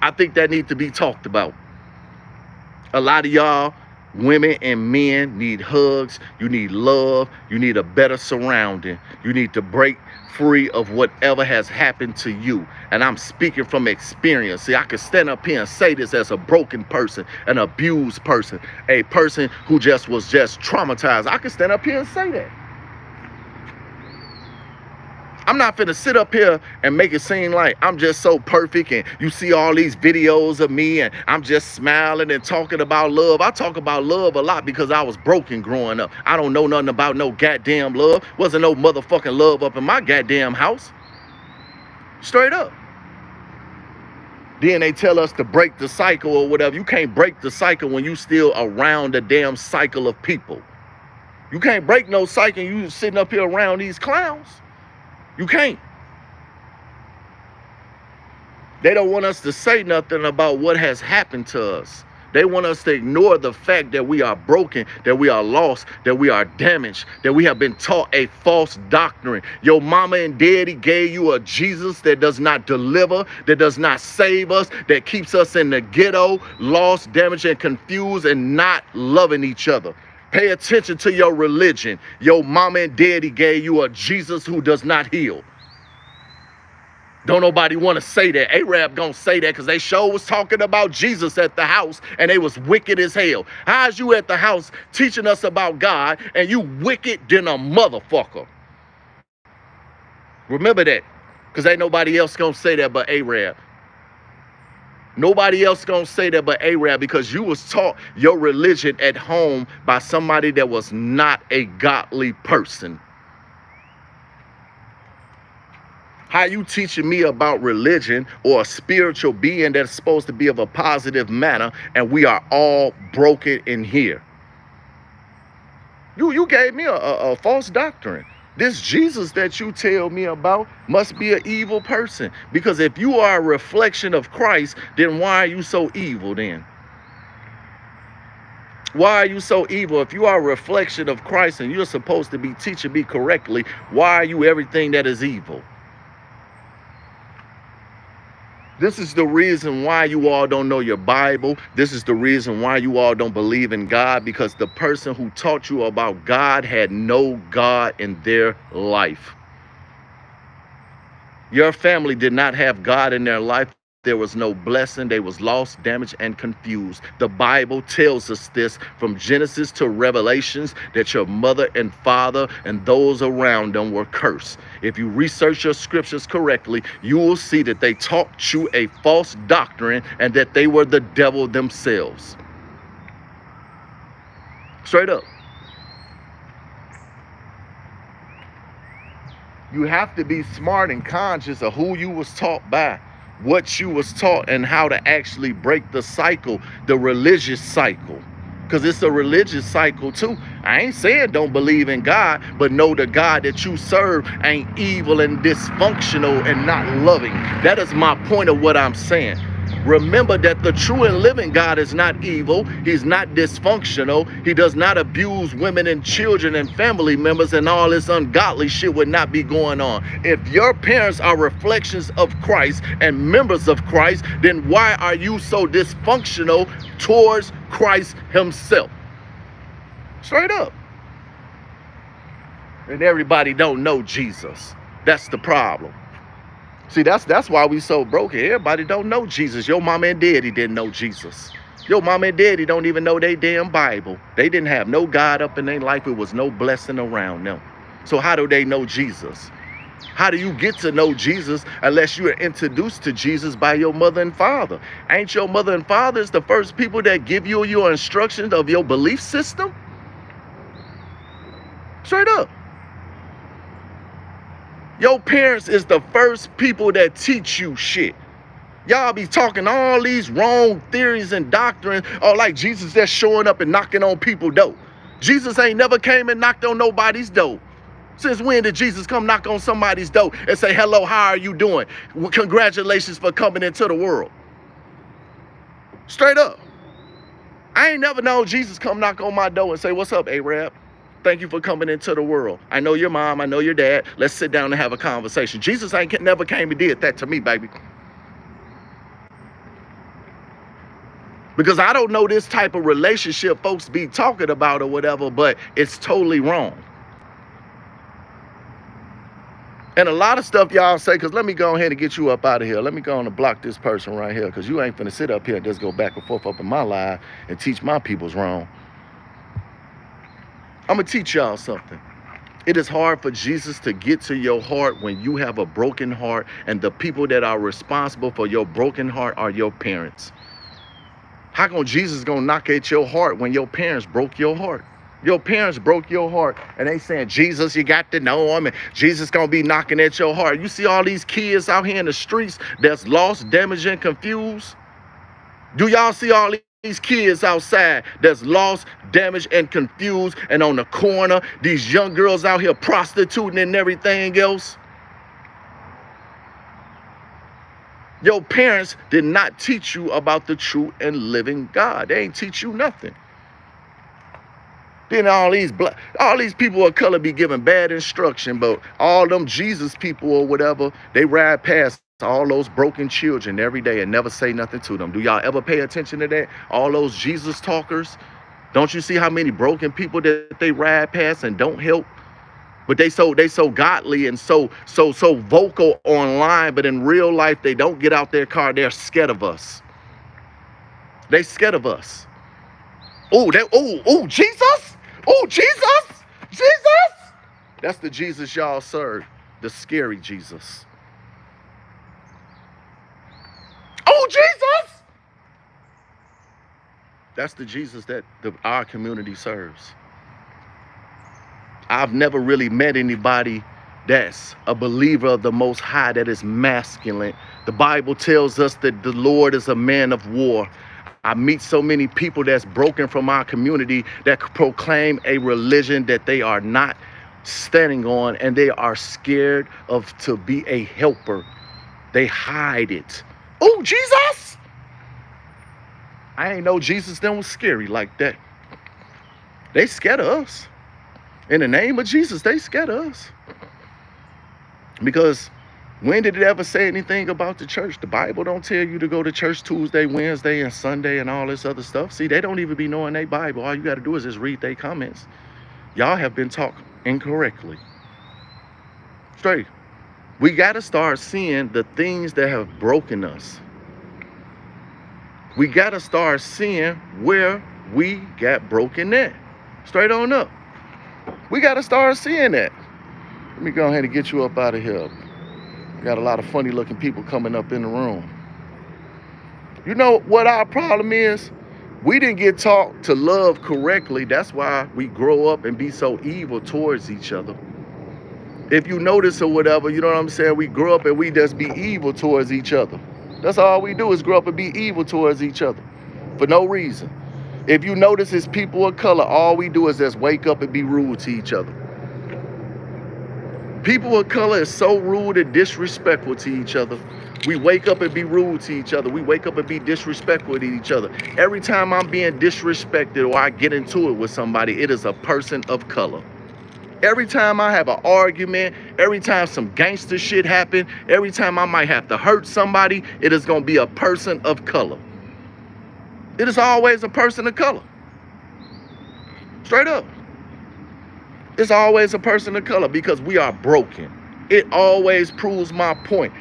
I think that needs to be talked about. A lot of y'all, women and men, need hugs. You need love. You need a better surrounding. You need to break free of whatever has happened to you. And I'm speaking from experience. See, I can stand up here and say this as a broken person, an abused person, a person who was just traumatized. I can stand up here and say that. I'm not finna sit up here and make it seem like I'm just so perfect and you see all these videos of me and I'm just smiling and talking about love. I talk about love a lot because I was broken growing up. I don't know nothing about no goddamn love. Wasn't no motherfucking love up in my goddamn house. Straight up. Then they tell us to break the cycle or whatever. You can't break the cycle when you still around the damn cycle of people. You can't break no cycle and you sitting up here around these clowns. You can't. They don't want us to say nothing about what has happened to us. They want us to ignore the fact that we are broken, that we are lost, that we are damaged, that we have been taught a false doctrine. Your mama and daddy gave you a Jesus that does not deliver, that does not save us, that keeps us in the ghetto, lost, damaged, and confused, and not loving each other. Pay attention to your religion. Your mama and daddy gave you a Jesus who does not heal. Don't nobody want to say that. Arab gonna say that because they sure was talking about Jesus at the house and they was wicked as hell. How's you at the house teaching us about God and you wicked than a motherfucker? Remember that, because ain't nobody else gonna say that but Arab. Nobody else gonna say that but Arab, because you was taught your religion at home by somebody that was not a godly person. How you teaching me about religion or a spiritual being that's supposed to be of a positive manner and we are all broken in here? You gave me a false doctrine. This Jesus that you tell me about must be an evil person. Because if you are a reflection of Christ, then why are you so evil then? Why are you so evil? If you are a reflection of Christ and you're supposed to be teaching me correctly, why are you everything that is evil? This is the reason why you all don't know your Bible. This is the reason why you all don't believe in God, because the person who taught you about God had no God in their life. Your family did not have God in their life. There was no blessing. They was lost, damaged, and confused. The Bible tells us this from Genesis to Revelations, that your mother and father and those around them were cursed. If you research your scriptures correctly, you will see that they taught you a false doctrine and that they were the devil themselves. Straight up. You have to be smart and conscious of who you was taught by, what you was taught, and how to actually break the cycle, the religious cycle. Because it's a religious cycle too. I ain't saying don't believe in God, but know the God that you serve ain't evil and dysfunctional and not loving. That is my point of what I'm saying. Remember that the true and living God is not evil. He's not dysfunctional. He does not abuse women and children and family members, and all this ungodly shit would not be going on. If your parents are reflections of Christ and members of Christ, then why are you so dysfunctional towards Christ himself? Straight up. And everybody don't know Jesus. That's the problem. See, that's why we so broken. Everybody don't know Jesus. Your mama and daddy didn't know Jesus. Your mama and daddy don't even know they damn Bible. They didn't have no God up in their life. It was no blessing around them. So how do they know Jesus? How do you get to know Jesus unless you are introduced to Jesus by your mother and father? Ain't your mother and father the first people that give you your instructions of your belief system? Straight up. Your parents is the first people that teach you shit. Y'all be talking all these wrong theories and doctrines, or like Jesus just showing up and knocking on people's door. Jesus ain't never came and knocked on nobody's door. Since when did Jesus come knock on somebody's door and say, hello, how are you doing? Well, congratulations for coming into the world. Straight up. I ain't never known Jesus come knock on my door and say, what's up, Arab? Thank you for coming into the world. I know your mom, I know your dad. Let's sit down and have a conversation. Jesus ain't never came and did that to me, baby. Because I don't know this type of relationship folks be talking about or whatever, but it's totally wrong. And a lot of stuff y'all say, because let me go ahead and get you up out of here. Let me go on and block this person right here, because you ain't finna sit up here and just go back and forth up in my life and teach my people's wrong. I'm going to teach y'all something. It is hard for Jesus to get to your heart when you have a broken heart, and the people that are responsible for your broken heart are your parents. How come Jesus gonna knock at your heart when your parents broke your heart? Your parents broke your heart, and they saying, Jesus, you got to know him, and Jesus gonna be knocking at your heart. You see all these kids out here in the streets that's lost, damaged, and confused? Do y'all see all these kids outside that's lost, damaged, and confused, and on the corner, these young girls out here prostituting and everything else? Your parents did not teach you about the true and living God. They ain't teach you nothing. Then all these people of color be giving bad instruction, but all them Jesus people or whatever, they ride past all those broken children every day and never say nothing to them. Do y'all ever pay attention to that? All those Jesus talkers, don't you see how many broken people that they ride past and don't help? But they so godly and so vocal online, but in real life they don't get out their car. They're scared of us. They scared of us. Oh, Jesus! Oh, Jesus! Jesus! That's the Jesus y'all serve. The scary Jesus. Oh, Jesus! That's the Jesus that our community serves. I've never really met anybody that's a believer of the Most High that is masculine. The Bible tells us that the Lord is a man of war. I meet so many people that's broken from our community that proclaim a religion that they are not standing on, and they are scared of to be a helper. They hide it. Oh, Jesus! I ain't know Jesus then was scary like that. They scared of us. In the name of Jesus, they scared of us. Because when did it ever say anything about the church? The Bible don't tell you to go to church Tuesday, Wednesday, and Sunday and all this other stuff. See, they don't even be knowing their Bible. All you got to do is just read their comments. Y'all have been taught incorrectly. Straight. We got to start seeing the things that have broken us. We got to start seeing where we got broken at. Straight on up. We got to start seeing that. Let me go ahead and get you up out of here. We got a lot of funny looking people coming up in the room. You know what our problem is? We didn't get taught to love correctly. That's why we grow up and be so evil towards each other. If you notice or whatever, you know what I'm saying? We grow up and we just be evil towards each other. That's all we do is grow up and be evil towards each other for no reason. If you notice, as people of color, all we do is just wake up and be rude to each other. People of color is so rude and disrespectful to each other. We wake up and be rude to each other. We wake up and be disrespectful to each other. Every time I'm being disrespected or I get into it with somebody, it is a person of color. Every time I have an argument, every time some gangster shit happen, every time I might have to hurt somebody, it is going to be a person of color. It is always a person of color. Straight up. It's always a person of color because we are broken. It always proves my point.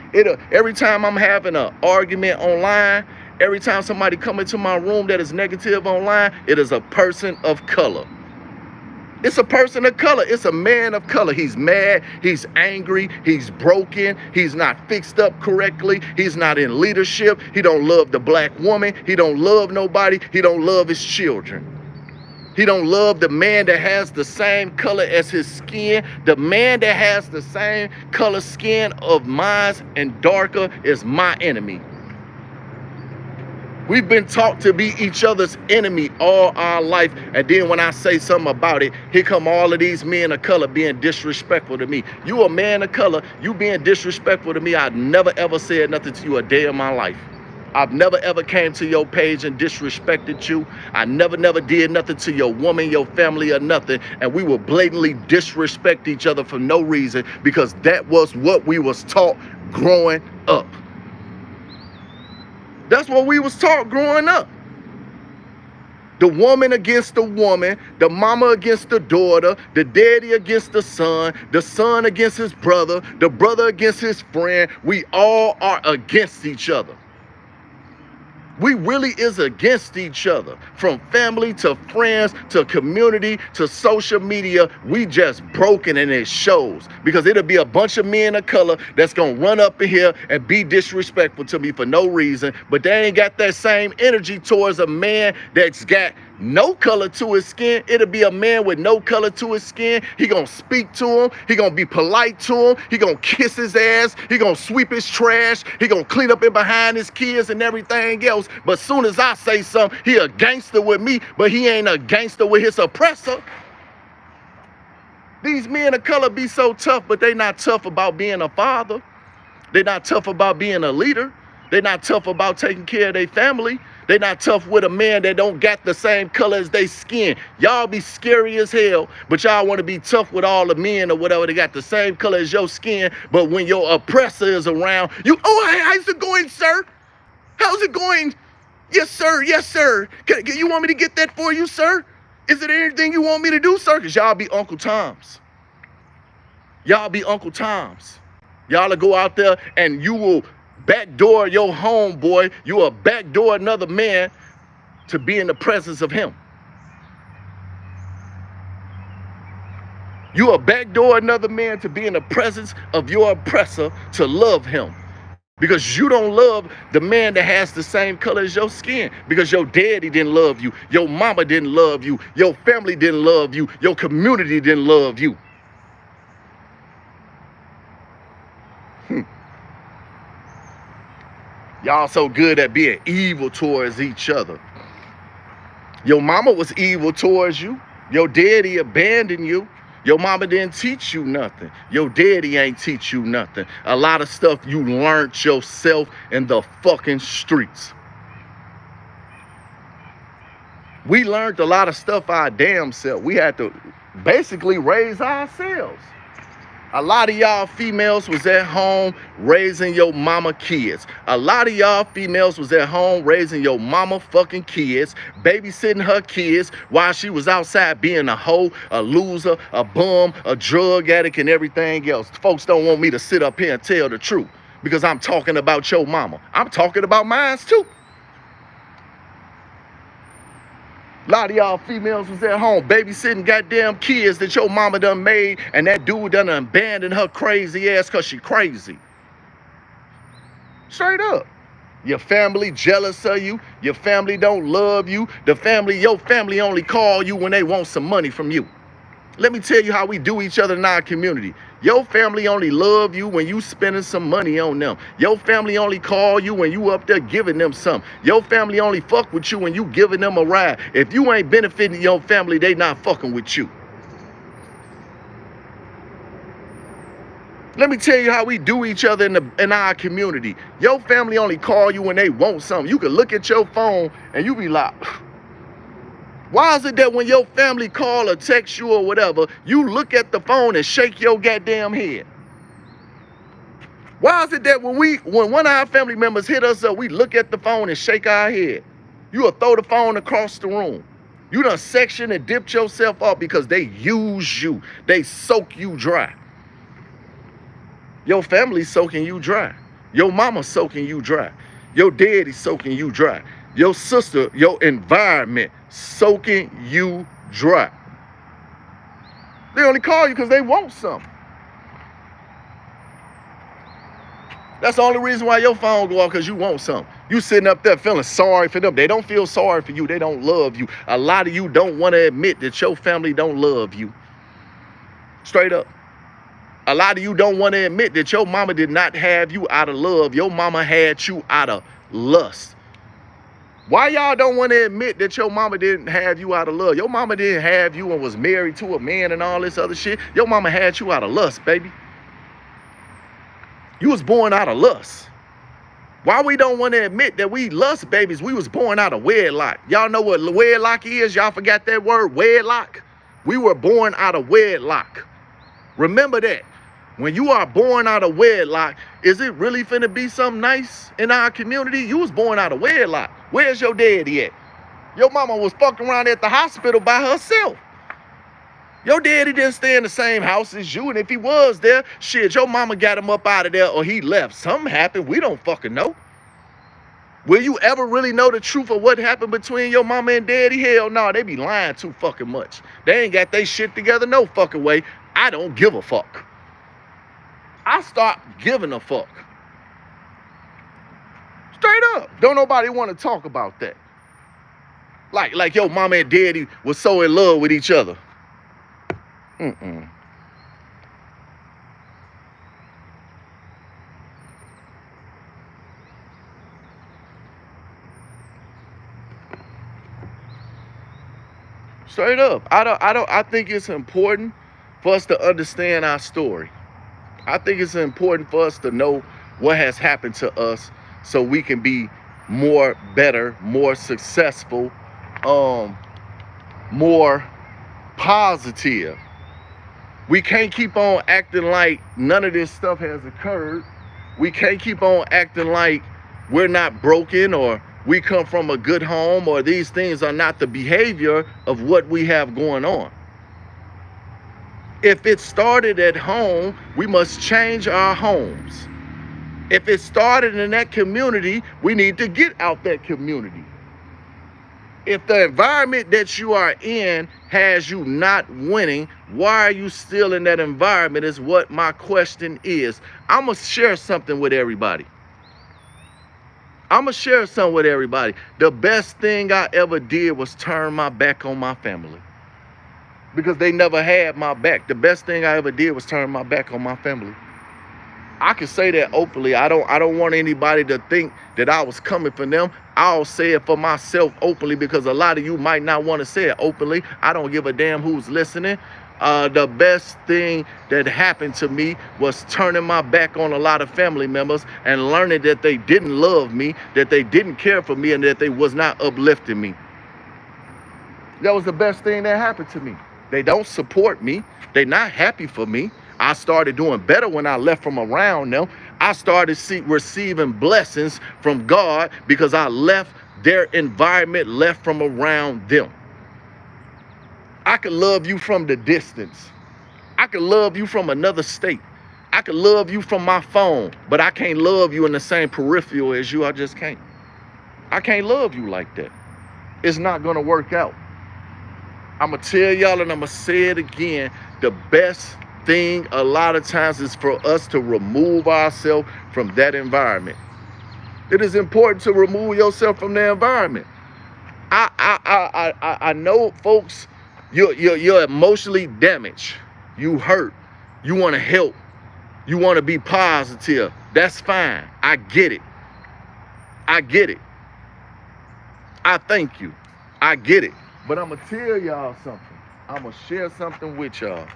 Every time I'm having an argument online, every time somebody come into my room that is negative online, it is a person of color. It's a person of color. It's a man of color. He's mad. He's angry. He's broken. He's not fixed up correctly. He's not in leadership. He don't love the black woman. He don't love nobody. He don't love his children. He don't love the man that has the same color as his skin. The man that has the same color skin of mine and darker is my enemy. We've been taught to be each other's enemy all our life. And then when I say something about it, here come all of these men of color being disrespectful to me. You a man of color, you being disrespectful to me. I never ever said nothing to you a day in my life. I've never ever came to your page and disrespected you. I never did nothing to your woman, your family, or nothing. And we will blatantly disrespect each other for no reason because that was what we was taught growing up. That's what we was taught growing up. The woman against the woman, the mama against the daughter, the daddy against the son against his brother, the brother against his friend. We all are against each other. We really is against each other. From family to friends to community to social media, we just broken and it shows. Because it'll be a bunch of men of color that's gonna run up in here and be disrespectful to me for no reason, but they ain't got that same energy towards a man that's got no color to his skin. It'll be a man with no color to his skin. He gonna speak to him. He gonna be polite to him. He gonna kiss his ass. He gonna sweep his trash. He gonna clean up in behind his kids and everything else. But soon as I say something, he a gangster with me, but he ain't a gangster with his oppressor. These men of color be so tough, but they not tough about being a father. They not tough about being a leader. They not tough about taking care of their family. They not tough with a man that don't got the same color as they skin. Y'all be scary as hell, but y'all want to be tough with all the men or whatever. They got the same color as your skin, but when your oppressor is around, you, oh, hey, how's it going, sir? How's it going? Yes, sir. Yes, sir. You want me to get that for you, sir? Is it anything you want me to do, sir? Because y'all be Uncle Toms. Y'all be Uncle Toms. Y'all will go out there and you will backdoor your homeboy. You will backdoor another man to be in the presence of him. You will backdoor another man to be in the presence of your oppressor to love him. Because you don't love the man that has the same color as your skin. Because your daddy didn't love you. Your mama didn't love you. Your family didn't love you. Your community didn't love you. Y'all so good at being evil towards each other. Your mama was evil towards you. Your daddy abandoned you. Your mama didn't teach you nothing. Your daddy ain't teach you nothing. A lot of stuff you learned yourself in the fucking streets. We learned a lot of stuff our damn self. We had to basically raise ourselves. A lot of y'all females was at home raising your mama kids. A lot of y'all females was at home raising your mama fucking kids, babysitting her kids while she was outside being a hoe, a loser, a bum, a drug addict, and everything else. Folks don't want me to sit up here and tell the truth because I'm talking about your mama. I'm talking about mine too. A lot of y'all females was at home babysitting goddamn kids that your mama done made, and that dude done abandoned her crazy ass because she crazy. Straight up. Your family jealous of you. Your family don't love you. Your family only call you when they want some money from you. Let me tell you how we do each other in our community. Your family only love you when you spending some money on them. Your family only call you when you up there giving them something. Your family only fuck with you when you giving them a ride. If you ain't benefiting your family, they not fucking with you. Let me tell you how we do each other in our community. Your family only call you when they want something. You can look at your phone and you be like, why is it that when your family call or text you or whatever, you look at the phone and shake your goddamn head? Why is it that when one of our family members hit us up, we look at the phone and shake our head? You will throw the phone across the room. You done sectioned and dipped yourself off because they use you. They soak you dry. Your family's soaking you dry. Your mama's soaking you dry. Your daddy's soaking you dry. Your sister, your environment soaking you dry. They only call you because they want something. That's the only reason why your phone go off, because you want something. You sitting up there feeling sorry for them. They don't feel sorry for you. They don't love you. A lot of you don't want to admit that your family don't love you. Straight up. A lot of you don't want to admit that your mama did not have you out of love. Your mama had you out of lust. Why y'all don't want to admit that your mama didn't have you out of love? Your mama didn't have you and was married to a man and all this other shit. Your mama had you out of lust, baby. You was born out of lust. Why we don't want to admit that we lust babies? We was born out of wedlock. Y'all know what wedlock is? Y'all forgot that word, wedlock? We were born out of wedlock. Remember that. When you are born out of wedlock, is it really finna be something nice in our community? You was born out of wedlock. Where's your daddy at? Your mama was fucking around at the hospital by herself. Your daddy didn't stay in the same house as you, and if he was there, shit, your mama got him up out of there or he left. Something happened. We don't fucking know. Will you ever really know the truth of what happened between your mama and daddy? Hell no, they be lying too fucking much. They ain't got their shit together no fucking way. I don't give a fuck. I stopped giving a fuck. Straight up. Don't nobody want to talk about that. Like your mama and daddy was so in love with each other. Straight up. I think it's important for us to understand our story. I think it's important for us to know what has happened to us so we can be more better, more successful, more positive. We can't keep on acting like none of this stuff has occurred. We can't keep on acting like we're not broken or we come from a good home or these things are not the behavior of what we have going on. If it started at home, we must change our homes. If it started in that community, we need to get out that community. If the environment that you are in has you not winning, why are you still in that environment is what my question is. I'm going to share something with everybody. The best thing I ever did was turn my back on my family. Because they never had my back. The best thing I ever did was turn my back on my family. I can say that openly. I don't want anybody to think that I was coming for them. I'll say it for myself openly because a lot of you might not want to say it openly. I don't give a damn who's listening. The best thing that happened to me was turning my back on a lot of family members and learning that they didn't love me, that they didn't care for me, and that they was not uplifting me. That was the best thing that happened to me. They don't support me. They're not happy for me. I started doing better when I left from around them. I started receiving blessings from God because I left their environment, left from around them. I could love you from the distance. I could love you from another state. I could love you from my phone, but I can't love you in the same peripheral as you. I just can't. I can't love you like that. It's not going to work out. I'm going to tell y'all and I'm going to say it again. The best thing a lot of times is for us to remove ourselves from that environment. It is important to remove yourself from the environment. I know, folks, you're emotionally damaged. You hurt. You want to help. You want to be positive. That's fine. I get it. I get it. I thank you. I get it. But I'm going to tell y'all something. I'm going to share something with y'all.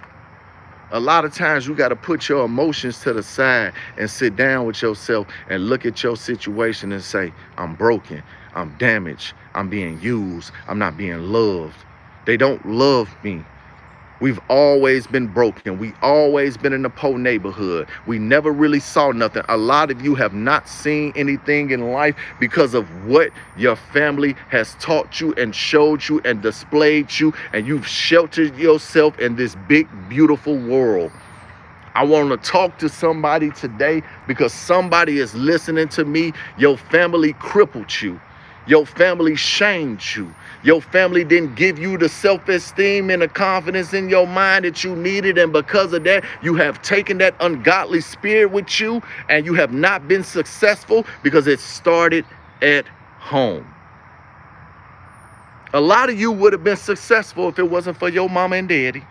A lot of times you got to put your emotions to the side and sit down with yourself and look at your situation and say, I'm broken. I'm damaged. I'm being used. I'm not being loved. They don't love me. We've always been broken. We always been in the poor neighborhood. We never really saw nothing. A lot of you have not seen anything in life because of what your family has taught you and showed you and displayed you, and you've sheltered yourself in this big, beautiful world. I want to talk to somebody today because somebody is listening to me. Your family crippled you. Your family shamed you. Your family didn't give you the self-esteem and the confidence in your mind that you needed. And because of that, you have taken that ungodly spirit with you and you have not been successful because it started at home. A lot of you would have been successful if it wasn't for your mama and daddy.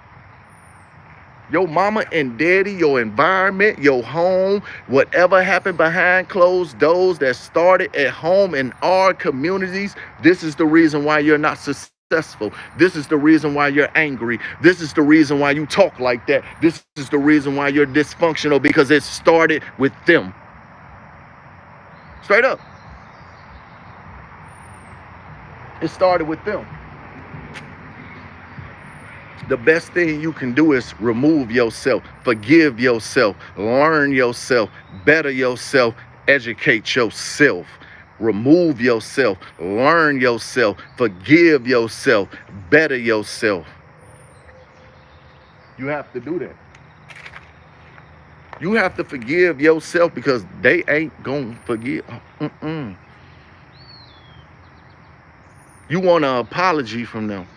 Your mama and daddy, your environment, your home, whatever happened behind closed doors that started at home in our communities, this is the reason why you're not successful. This is the reason why you're angry. This is the reason why you talk like that. This is the reason why you're dysfunctional, because it started with them. Straight up. It started with them. The best thing you can do is remove yourself, forgive yourself, learn yourself, better yourself, educate yourself. Remove yourself, learn yourself, forgive yourself, better yourself. You have to do that. You have to forgive yourself because they ain't gonna forgive. You want an apology from them.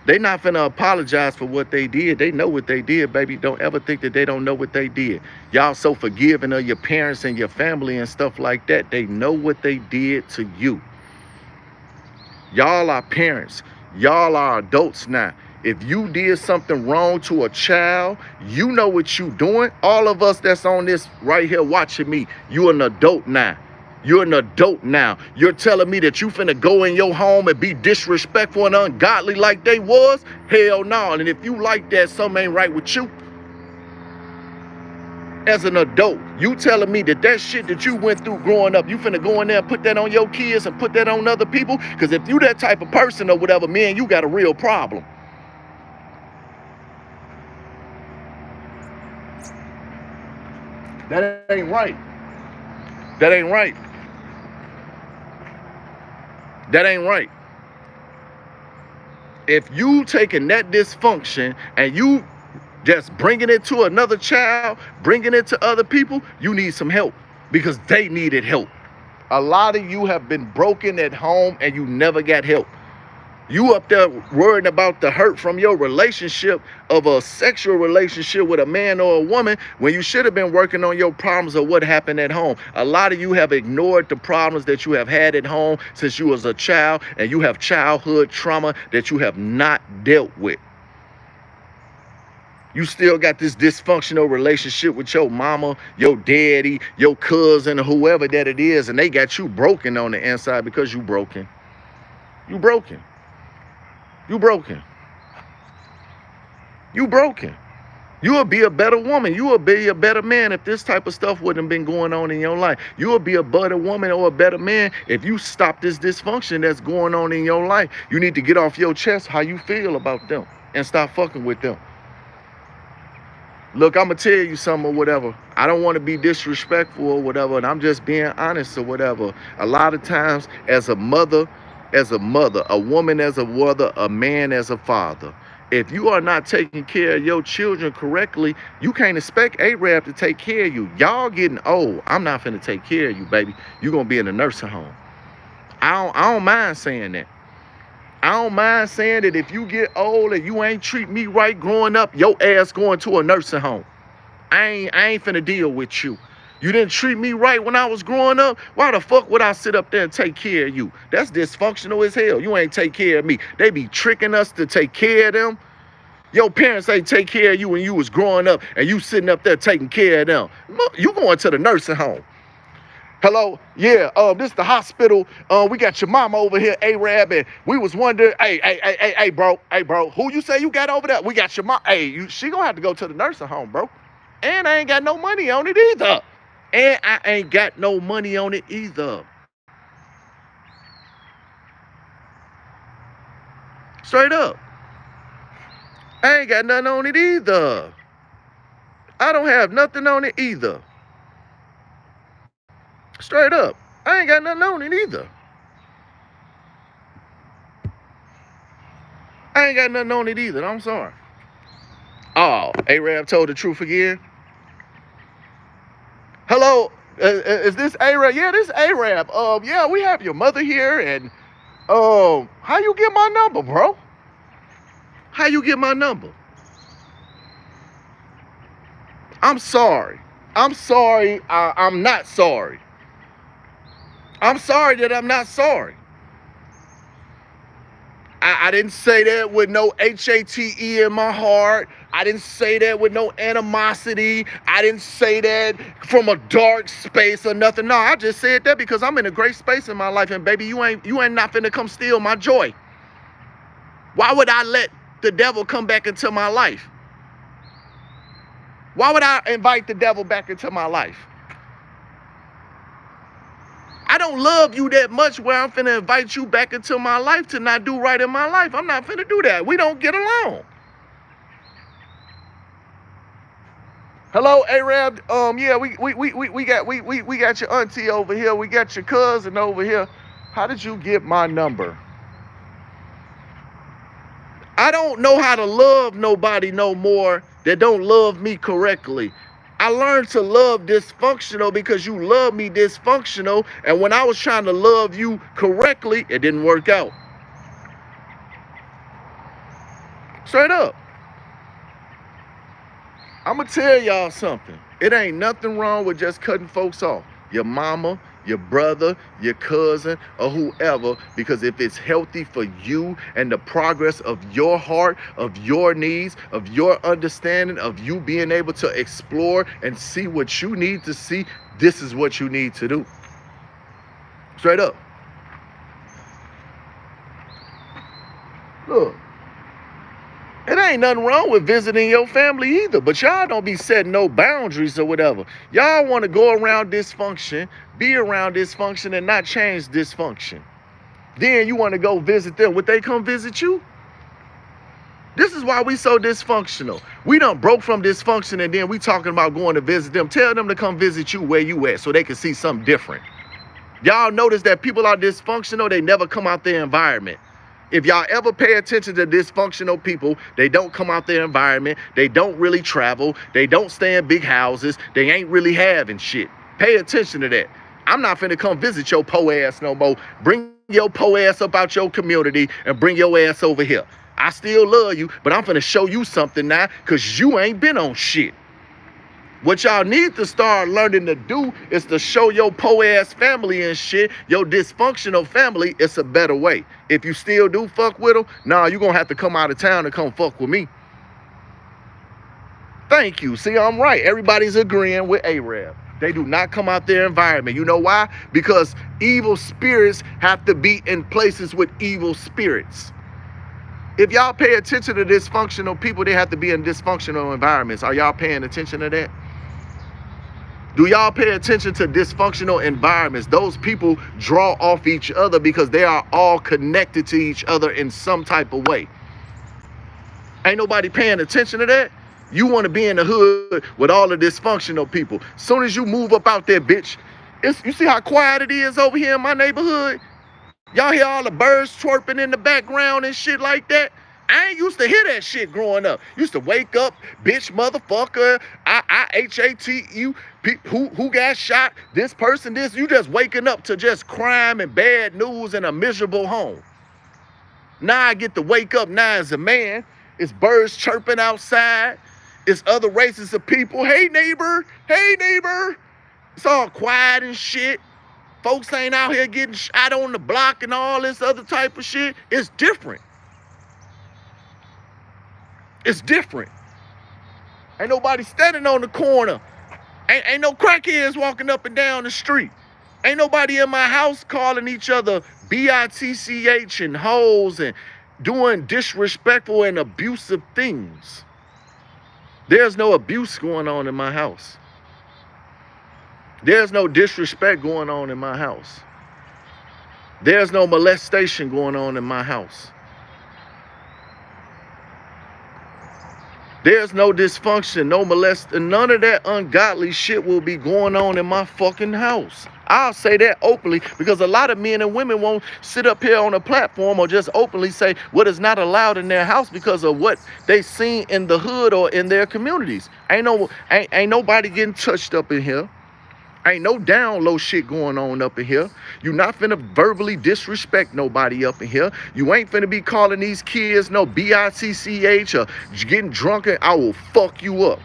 They not finna apologize for what they did. They know what they did, baby. Don't ever think that they don't know what they did. Y'all so forgiving of your parents and your family and stuff like that. They know what they did to you. Y'all are parents. Y'all are adults now. If you did something wrong to a child, you know what you doing. All of us that's on this right here watching me, you an adult now. You're an adult now. You're telling me that you finna go in your home and be disrespectful and ungodly like they was? Hell no. And if you like that, something ain't right with you. As an adult, you telling me that that shit that you went through growing up, you finna go in there and put that on your kids and put that on other people? Because if you that type of person or whatever, man, you got a real problem. That ain't right. That ain't right. That ain't right. If you taking that dysfunction and you just bringing it to another child, bringing it to other people, you need some help because they needed help. A lot of you have been broken at home and you never got help. You up there worrying about the hurt from your relationship of a sexual relationship with a man or a woman when you should have been working on your problems of what happened at home. A lot of you have ignored the problems that you have had at home since you was a child, and you have childhood trauma that you have not dealt with. You still got this dysfunctional relationship with your mama, your daddy, your cousin, or whoever that it is, and they got you broken on the inside because you broken. You broken. You broken. You broken. You would be a better woman. You would be a better man if this type of stuff wouldn't have been going on in your life. You would be a better woman or a better man if you stop this dysfunction that's going on in your life. You need to get off your chest how you feel about them and stop fucking with them. Look, I'm going to tell you something or whatever. I don't want to be disrespectful or whatever, and I'm just being honest or whatever. A lot of times as a mother, a woman as a mother, a man as a father, if you are not taking care of your children correctly, you can't expect Arab to take care of you. Y'all getting old. I'm not finna take care of you, baby. You're going to be in a nursing home. I don't mind saying that. I don't mind saying that if you get old and you ain't treat me right growing up, your ass going to a nursing home. I ain't finna deal with you. You didn't treat me right when I was growing up. Why the fuck would I sit up there and take care of you? That's dysfunctional as hell. You ain't take care of me. They be tricking us to take care of them. Your parents ain't take care of you when you was growing up and you sitting up there taking care of them. You going to the nursing home. Hello? Yeah, this is the hospital. We got your mama over here, Arab, and we was wondering, hey, bro, who you say you got over there? We got your mom. Hey, she gonna have to go to the nursing home, bro. And I ain't got no money on it either. Straight up. I ain't got nothing on it either. I don't have nothing on it either. Straight up. I ain't got nothing on it either. I ain't got nothing on it either. I'm sorry. Oh, Arab told the truth again. Hello, is this Arab? Yeah, this Arab. Yeah, we have your mother here, and how you get my number, bro? How you get my number? I'm sorry. I'm sorry. I'm not sorry. I'm sorry that I'm not sorry. I didn't say that with no HATE in my heart. I didn't say that with no animosity. I didn't say that from a dark space or nothing. No, I just said that because I'm in a great space in my life, and baby, you ain't not finna come steal my joy. Why would I let the devil come back into my life? Why would I invite the devil back into my life? I don't love you that much where I'm finna invite you back into my life to not do right in my life. I'm not finna do that. We don't get along. Hello, Arab. Yeah, we got your auntie over here. We got your cousin over here. How did you get my number? I don't know how to love nobody no more that don't love me correctly. I learned to love dysfunctional because you love me dysfunctional. And when I was trying to love you correctly, it didn't work out. Straight up. I'm going to tell y'all something. It ain't nothing wrong with just cutting folks off. Your mama, your brother, your cousin, or whoever, because if it's healthy for you and the progress of your heart, of your needs, of your understanding, of you being able to explore and see what you need to see, this is what you need to do. Straight up. Look. It ain't nothing wrong with visiting your family either, but y'all don't be setting no boundaries or whatever. Y'all want to go around dysfunction, be around dysfunction, and not change dysfunction. Then you want to go visit them. Would they come visit you? This is why we so dysfunctional. We done broke from dysfunction, and then we talking about going to visit them. Tell them to come visit you where you at so they can see something different. Y'all notice that people are dysfunctional, they never come out their environment. If y'all ever pay attention to dysfunctional people, they don't come out their environment. They don't really travel. They don't stay in big houses. They ain't really having shit. Pay attention to that. I'm not finna come visit your po ass no more. Bring your po ass up out your community and bring your ass over here. I still love you, but I'm finna show you something now because you ain't been on shit. What y'all need to start learning to do is to show your po-ass family and shit, your dysfunctional family, it's a better way. If you still do fuck with them, nah, you're going to have to come out of town and come fuck with me. Thank you. See, I'm right. Everybody's agreeing with Arab. They do not come out their environment. You know why? Because evil spirits have to be in places with evil spirits. If y'all pay attention to dysfunctional people, they have to be in dysfunctional environments. Are y'all paying attention to that? Do y'all pay attention to dysfunctional environments? Those people draw off each other because they are all connected to each other in some type of way. Ain't nobody paying attention to that? You want to be in the hood with all the dysfunctional people. Soon as you move up out there, bitch, you see how quiet it is over here in my neighborhood? Y'all hear all the birds chirping in the background and shit like that? I ain't used to hear that shit growing up. Used to wake up, bitch, motherfucker, I-H-A-T-U, who got shot, this person, this. You just waking up to just crime and bad news and a miserable home. Now I get to wake up now as a man. It's birds chirping outside. It's other races of people. Hey, neighbor. Hey, neighbor. It's all quiet and shit. Folks ain't out here getting shot on the block and all this other type of shit. It's different. It's different. Ain't nobody standing on the corner. Ain't no crackheads walking up and down the street. Ain't nobody in my house calling each other B-I-T-C-H and hoes and doing disrespectful and abusive things. There's no abuse going on in my house. There's no disrespect going on in my house. There's no molestation going on in my house. There's no dysfunction, no molestation. None of that ungodly shit will be going on in my fucking house. I'll say that openly because a lot of men and women won't sit up here on a platform or just openly say what is not allowed in their house because of what they seen in the hood or in their communities. Ain't nobody getting touched up in here. Ain't no down low shit going on up in here. You not finna verbally disrespect nobody up in here. You ain't finna be calling these kids no B-I-T-C-H or getting drunk and I will fuck you up.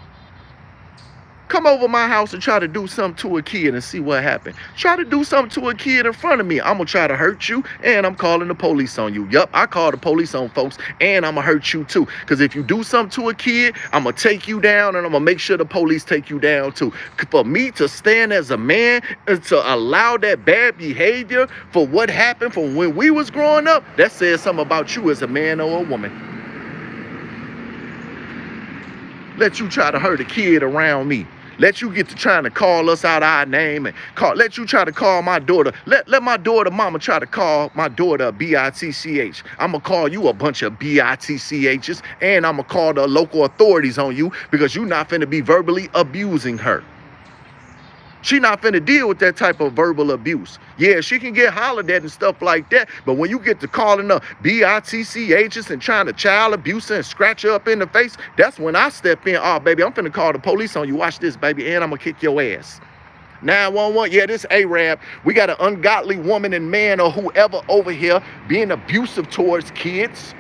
Come over my house and try to do something to a kid and see what happened. Try to do something to a kid in front of me. I'm going to try to hurt you and I'm calling the police on you. Yup, I call the police on folks and I'm going to hurt you too. Because if you do something to a kid, I'm going to take you down and I'm going to make sure the police take you down too. For me to stand as a man and to allow that bad behavior for what happened from when we was growing up, that says something about you as a man or a woman. Let you try to hurt a kid around me. Let you get to trying to call us out our name and let you try to call my daughter. Let my daughter mama try to call my daughter a B-I-T-C-H. I'm going to call you a bunch of B-I-T-C-H's and I'm going to call the local authorities on you because you're not finna be verbally abusing her. She not finna deal with that type of verbal abuse. Yeah, she can get hollered at and stuff like that, but when you get to calling her B-I-T-C-H's and trying to child abuse her and scratch her up in the face, that's when I step in. Oh, baby, I'm finna call the police on you. Watch this, baby, and I'm gonna kick your ass. 911, yeah, this Arab, we got an ungodly woman and man or whoever over here being abusive towards kids.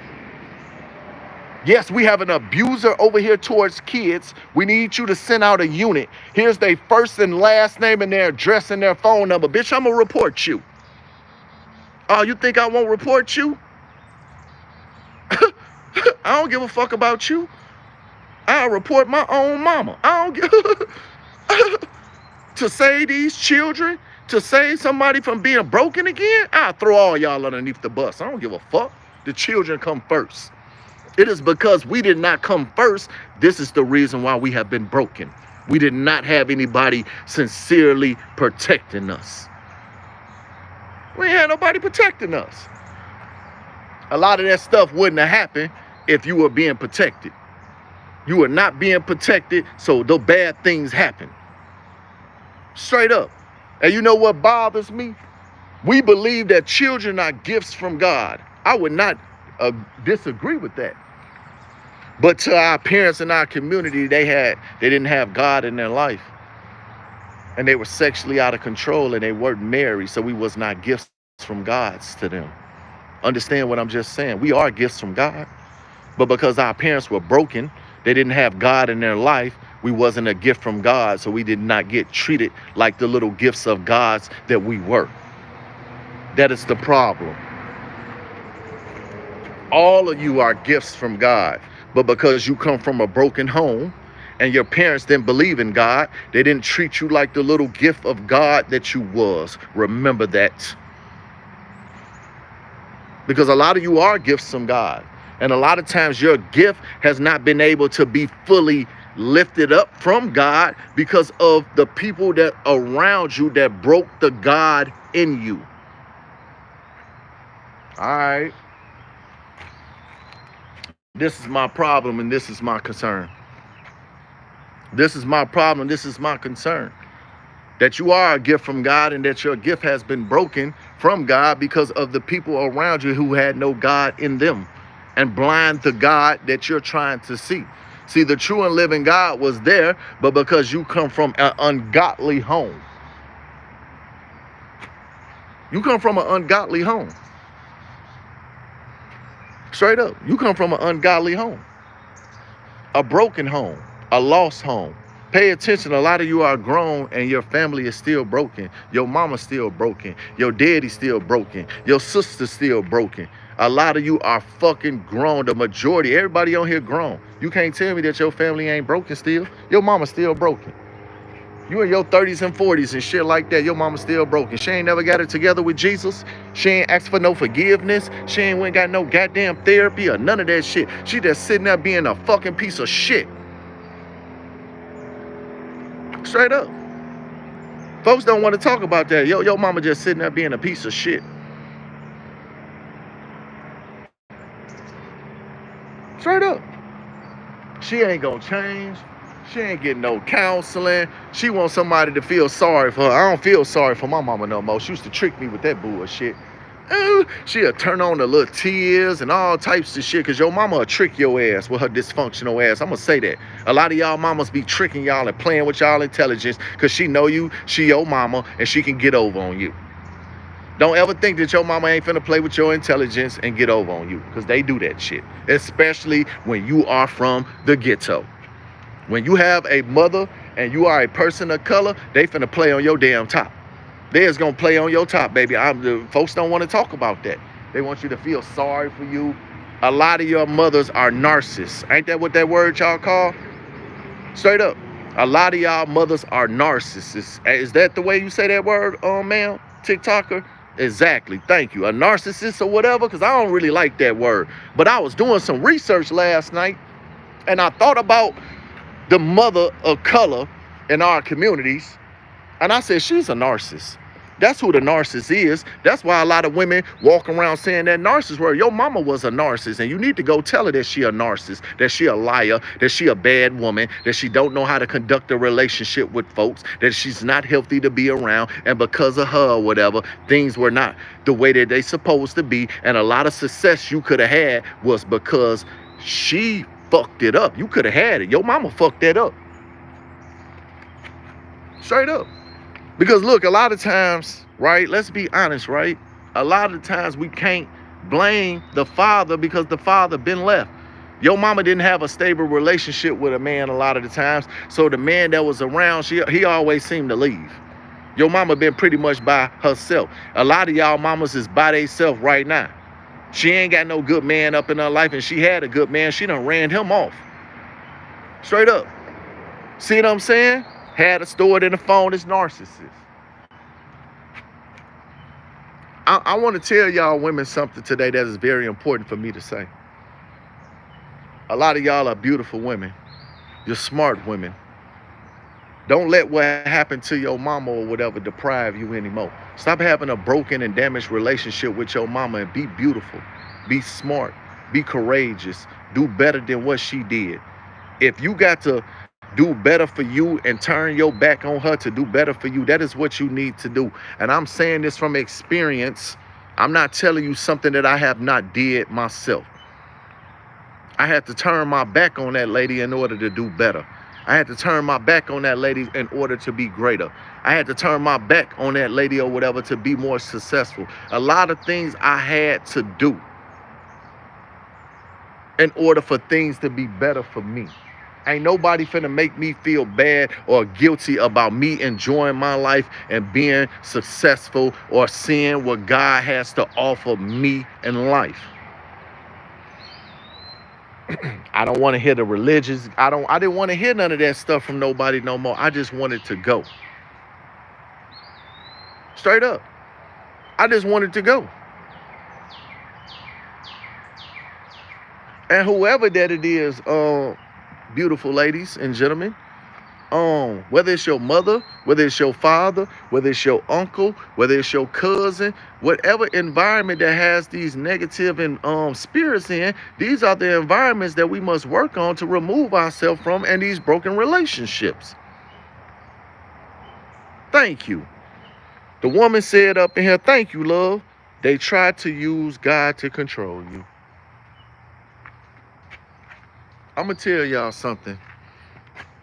Yes, we have an abuser over here towards kids. We need you to send out a unit. Here's their first and last name and their address and their phone number. Bitch, I'm going to report you. Oh, you think I won't report you? I don't give a fuck about you. I'll report my own mama. I don't give to save these children, to save somebody from being broken again, I'll throw all y'all underneath the bus. I don't give a fuck. The children come first. It is because we did not come first. This is the reason why we have been broken. We did not have anybody sincerely protecting us. We ain't had nobody protecting us. A lot of that stuff wouldn't have happened if you were being protected. You were not being protected, so the bad things happen. Straight up. And you know what bothers me? We believe that children are gifts from God. I would not disagree with that. But to our parents in our community, they didn't have God in their life. And they were sexually out of control and they weren't married, so we was not gifts from God to them. Understand what I'm just saying? We are gifts from God. But because our parents were broken, they didn't have God in their life, we wasn't a gift from God, so we did not get treated like the little gifts of gods that we were. That is the problem. All of you are gifts from God. But because you come from a broken home and your parents didn't believe in God, they didn't treat you like the little gift of God that you was. Remember that. Because a lot of you are gifts from God. And a lot of times your gift has not been able to be fully lifted up from God because of the people that around you that broke the God in you. All right. This is my problem and this is my concern. This is my problem. This is my concern. That you are a gift from God and that your gift has been broken from God because of the people around you who had no God in them and blind the God that you're trying to see. See, the true and living God was there, but because you come from an ungodly home. You come from an ungodly home. Straight up, you come from an ungodly home, a broken home, a lost home, Pay attention. A lot of you are grown and your family is still broken. Your mama's still broken. Your daddy's still broken. Your sister's still broken. A lot of you are fucking grown. The majority, everybody on here grown. You can't tell me that your family ain't broken still. Your mama's still broken. You in your 30s and 40s and shit like that, your mama's still broken. She ain't never got it together with Jesus. She ain't asked for no forgiveness. She ain't went got no goddamn therapy or none of that shit. She just sitting there being a fucking piece of shit. Straight up. Folks don't want to talk about that. Your mama just sitting there being a piece of shit. Straight up. She ain't gonna change. She ain't getting no counseling. She wants somebody to feel sorry for her. I don't feel sorry for my mama no more. She used to trick me with that bullshit. She'll turn on the little tears and all types of shit, because your mama will trick your ass with her dysfunctional ass. I'm gonna say that. A lot of y'all mamas be tricking y'all and playing with y'all intelligence because she know you, she your mama, and she can get over on you. Don't ever think that your mama ain't finna play with your intelligence and get over on you, because they do that shit, especially when you are from the ghetto. When you have a mother and you are a person of color, they finna play on your damn top. They is gonna play on your top, baby. Folks don't want to talk about that. They want you to feel sorry for you. A lot of your mothers are narcissists. Ain't that what that word y'all call? Straight up. A lot of y'all mothers are narcissists. Is that the way you say that word, ma'am? TikToker? Exactly. Thank you. A narcissist or whatever, because I don't really like that word. But I was doing some research last night, and I thought about the mother of color in our communities, and I said, she's a narcissist. That's who the narcissist is. That's why a lot of women walk around saying that narcissist word. Your mama was a narcissist, and you need to go tell her that she a narcissist, that she a liar, that she a bad woman, that she don't know how to conduct a relationship with folks, that she's not healthy to be around, and because of her or whatever, things were not the way that they supposed to be, and a lot of success you could have had was because she fucked it up. You could have had it. Your mama fucked that up. Straight up. Because look, a lot of times, right, let's be honest, right? A lot of times we can't blame the father because the father been left. Your mama didn't have a stable relationship with a man a lot of the times. So the man that was around, he always seemed to leave. Your mama been pretty much by herself. A lot of y'all mamas is by themselves right now. She ain't got no good man up in her life, and she had a good man. She done ran him off. Straight up. See what I'm saying? Had it stored in the phone. It's narcissist. I want to tell y'all women something today that is very important for me to say. A lot of y'all are beautiful women. You're smart women. Don't let what happened to your mama or whatever deprive you anymore. Stop having a broken and damaged relationship with your mama and be beautiful. Be smart. Be courageous. Do better than what she did. If you got to do better for you and turn your back on her to do better for you, that is what you need to do. And I'm saying this from experience. I'm not telling you something that I have not did myself. I had to turn my back on that lady in order to do better. I had to turn my back on that lady in order to be greater. I had to turn my back on that lady or whatever to be more successful. A lot of things I had to do in order for things to be better for me. Ain't nobody finna make me feel bad or guilty about me enjoying my life and being successful or seeing what God has to offer me in life. I don't want to hear the religious. I didn't want to hear none of that stuff from nobody no more. I just wanted to go. Straight up. I just wanted to go. And whoever that it is, beautiful ladies and gentlemen, whether it's your mother, whether it's your father, whether it's your uncle, whether it's your cousin, whatever environment that has these negative and spirits in, these are the environments that we must work on to remove ourselves from and these broken relationships. Thank you. The woman said up in here, thank you, love. They tried to use God to control you. I'm gonna tell y'all something.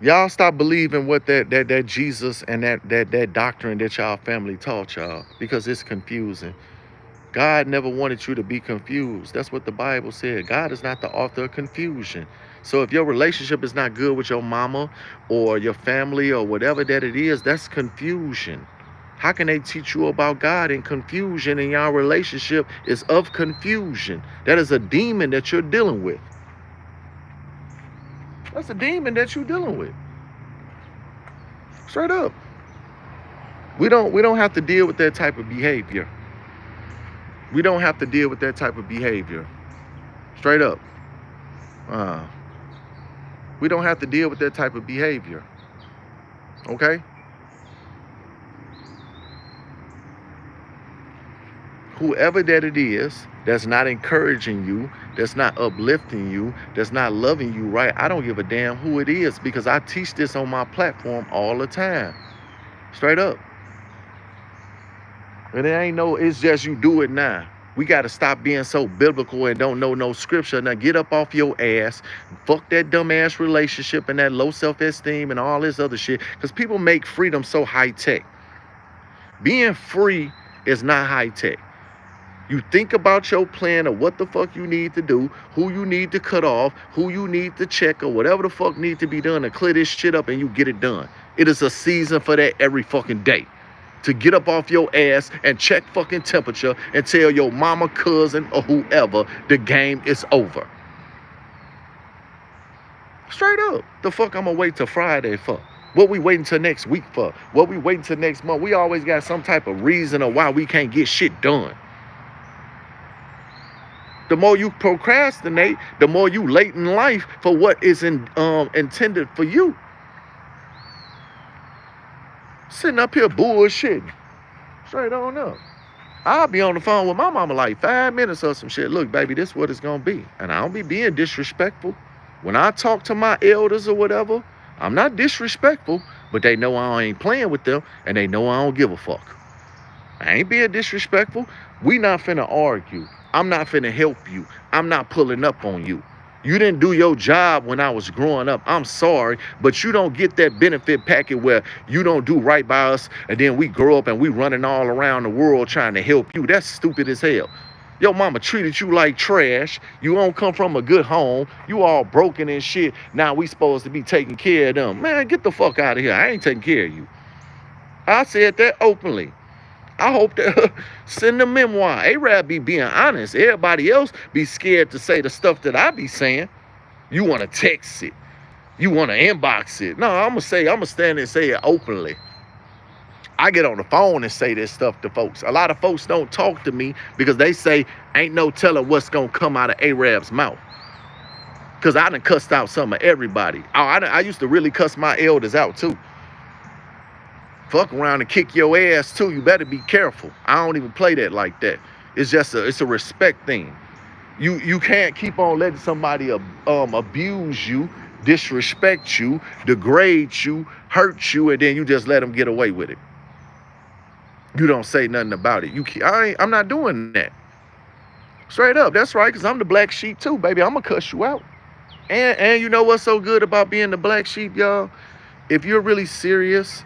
Y'all stop believing what that Jesus and that doctrine that y'all family taught y'all, because it's confusing. God never wanted you to be confused. That's what the Bible said. God is not the author of confusion. So if your relationship is not good with your mama or your family or whatever that it is, that's confusion. How can they teach you about God in confusion and your relationship is of confusion? That is a demon that you're dealing with. That's a demon that you're dealing with. Straight up. We don't have to deal with that type of behavior. We don't have to deal with that type of behavior. Straight up. We don't have to deal with that type of behavior. Okay? Whoever that it is that's not encouraging you, that's not uplifting you, that's not loving you right, I don't give a damn who it is, because I teach this on my platform all the time. Straight up. And it ain't no, it's just you do it now. We got to stop being so biblical and don't know no scripture. Now get up off your ass. Fuck that dumbass relationship and that low self-esteem and all this other shit. Because people make freedom so high-tech. Being free is not high-tech. You think about your plan of what the fuck you need to do, who you need to cut off, who you need to check, or whatever the fuck need to be done to clear this shit up, and you get it done. It is a season for that every fucking day. To get up off your ass and check fucking temperature and tell your mama, cousin, or whoever the game is over. Straight up. The fuck I'm gonna wait till Friday for? What we waiting till next week for? What we waiting till next month? We always got some type of reason of why we can't get shit done. The more you procrastinate, the more you late in life for what is intended for you. Sitting up here bullshitting. Straight on up. I'll be on the phone with my mama like 5 minutes or some shit. Look, baby, this is what it's gonna be. And I don't be being disrespectful. When I talk to my elders or whatever, I'm not disrespectful, but they know I ain't playing with them and they know I don't give a fuck. I ain't being disrespectful. We not finna argue. I'm not finna help you. I'm not pulling up on you. You didn't do your job when I was growing up. I'm sorry, but you don't get that benefit packet where you don't do right by us and then we grow up and we running all around the world trying to help you. That's stupid as hell. Your mama treated you like trash. You don't come from a good home. You all broken and shit. Now we supposed to be taking care of them. Man, get the fuck out of here. I ain't taking care of you. I said that openly. I hope that send a memoir. A-Rab be being honest. Everybody else be scared to say the stuff that I be saying. You want to text it. You want to inbox it. No, I'm going to stand and say it openly. I get on the phone and say this stuff to folks. A lot of folks don't talk to me because they say, ain't no telling what's going to come out of A-Rab's mouth. Because I done cussed out some of everybody. I used to really cuss my elders out too. Fuck around and kick your ass too. You better be careful. I don't even play that like that. It's just it's a respect thing. You can't keep on letting somebody abuse you, disrespect you, degrade you, hurt you, and then you just let them get away with it. You don't say nothing about it. I'm not doing that. Straight up. That's right, because I'm the black sheep too, baby. I'm gonna cuss you out. And you know what's so good about being the black sheep, y'all? If you're really serious,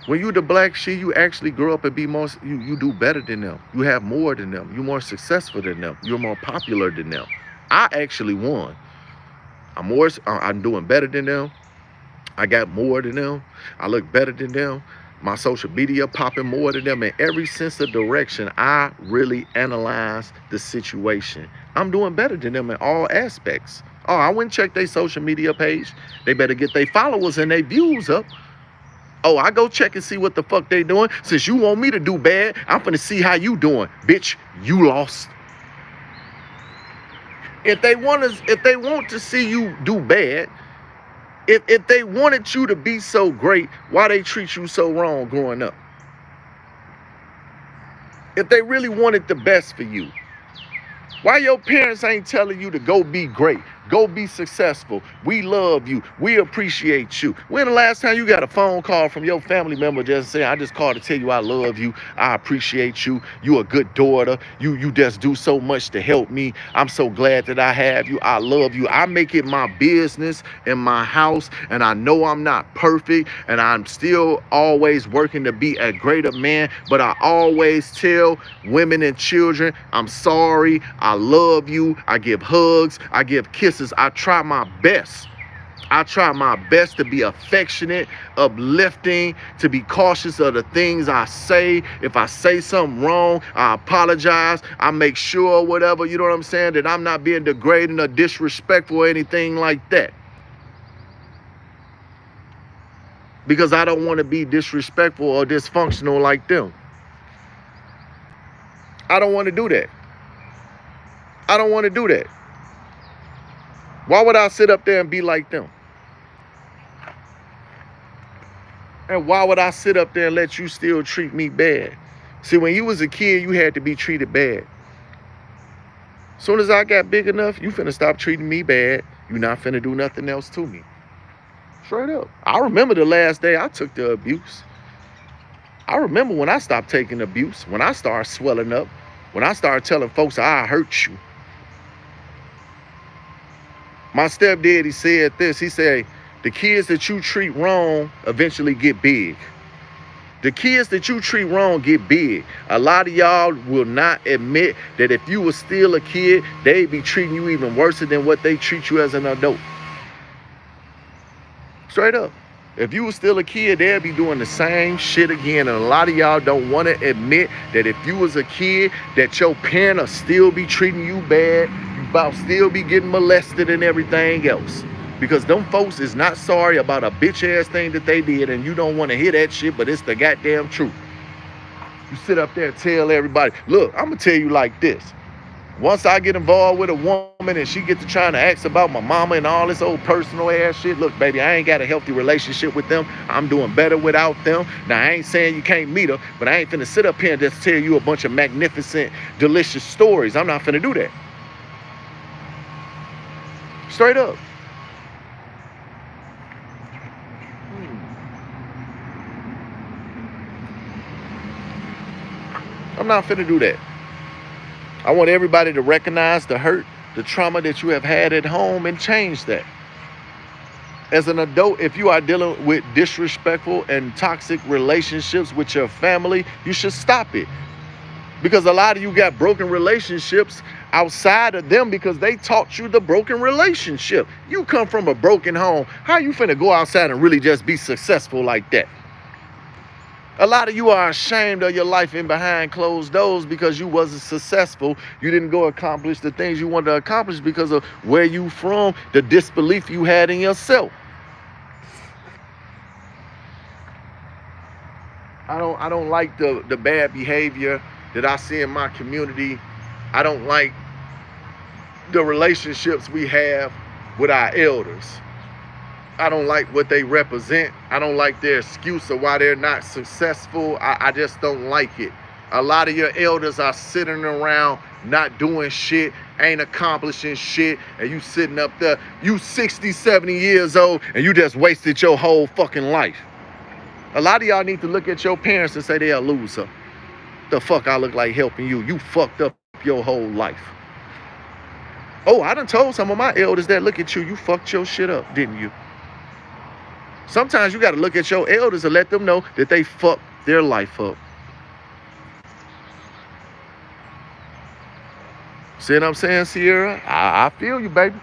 when you the black sheep, you actually grow up and be more, you do better than them. You have more than them. You're more successful than them. You're more popular than them. I actually won. I'm doing better than them. I got more than them. I look better than them. My social media popping more than them. In every sense of direction, I really analyze the situation. I'm doing better than them in all aspects. Oh, I went and checked their social media page. They better get their followers and their views up. Oh, I go check and see what the fuck they doing. Since you want me to do bad, I'm finna see how you doing. Bitch, you lost. If they want to see you do bad, if they wanted you to be so great, why they treat you so wrong growing up? If they really wanted the best for you, why your parents ain't telling you to go be great? Go be successful. We love you. We appreciate you. When the last time you got a phone call from your family member just saying, I just called to tell you I love you. I appreciate you. You a good daughter. You just do so much to help me. I'm so glad that I have you. I love you. I make it my business in my house, and I know I'm not perfect, and I'm still always working to be a greater man, but I always tell women and children, I'm sorry. I love you. I give hugs. I give kisses circumstances, I try my best. I try my best to be affectionate, uplifting, to be cautious of the things I say. If I say something wrong, I apologize. I make sure whatever, you know what I'm saying, that I'm not being degrading or disrespectful or anything like that. Because I don't want to be disrespectful or dysfunctional like them. I don't want to do that. I don't want to do that. Why would I sit up there and be like them? And why would I sit up there and let you still treat me bad? See, when you was a kid, you had to be treated bad. As soon as I got big enough, you finna stop treating me bad. You not finna do nothing else to me. Straight up. I remember the last day I took the abuse. I remember when I stopped taking abuse, when I started swelling up, when I started telling folks I hurt you. My stepdaddy said this. He said, the kids that you treat wrong eventually get big. The kids that you treat wrong get big. A lot of y'all will not admit that if you were still a kid, they'd be treating you even worse than what they treat you as an adult. Straight up. If you were still a kid, they'd be doing the same shit again. And a lot of y'all don't want to admit that if you was a kid, that your parent will still be treating you bad. You about still be getting molested and everything else. Because them folks is not sorry about a bitch ass thing that they did, and you don't want to hear that shit, but it's the goddamn truth. You sit up there and tell everybody, look, I'm gonna tell you like this. Once I get involved with a woman and she gets to trying to ask about my mama and all this old personal ass shit, look, baby, I ain't got a healthy relationship with them. I'm doing better without them. Now, I ain't saying you can't meet her, but I ain't finna sit up here and just tell you a bunch of magnificent, delicious stories. I'm not finna do that. Straight up. I'm not finna do that. I want everybody to recognize the hurt, the trauma that you have had at home and change that. As an adult, if you are dealing with disrespectful and toxic relationships with your family, you should stop it. Because a lot of you got broken relationships outside of them because they taught you the broken relationship. You come from a broken home. How you finna go outside and really just be successful like that? A lot of you are ashamed of your life in behind closed doors because you wasn't successful. You didn't go accomplish the things you wanted to accomplish because of where you from, the disbelief you had in yourself. I don't like the bad behavior that I see in my community. I don't like the relationships we have with our elders. I don't like what they represent. I don't like their excuse of why they're not successful. I just don't like it. A lot of your elders are sitting around not doing shit, ain't accomplishing shit, and you sitting up there, you 60, 70 years old, and you just wasted your whole fucking life. A lot of y'all need to look at your parents and say they're a loser. The fuck I look like helping you? You fucked up your whole life. Oh, I done told some of my elders that, look at you, you fucked your shit up, didn't you? Sometimes you got to look at your elders and let them know that they fucked their life up. See what I'm saying, Sierra? I feel you, baby.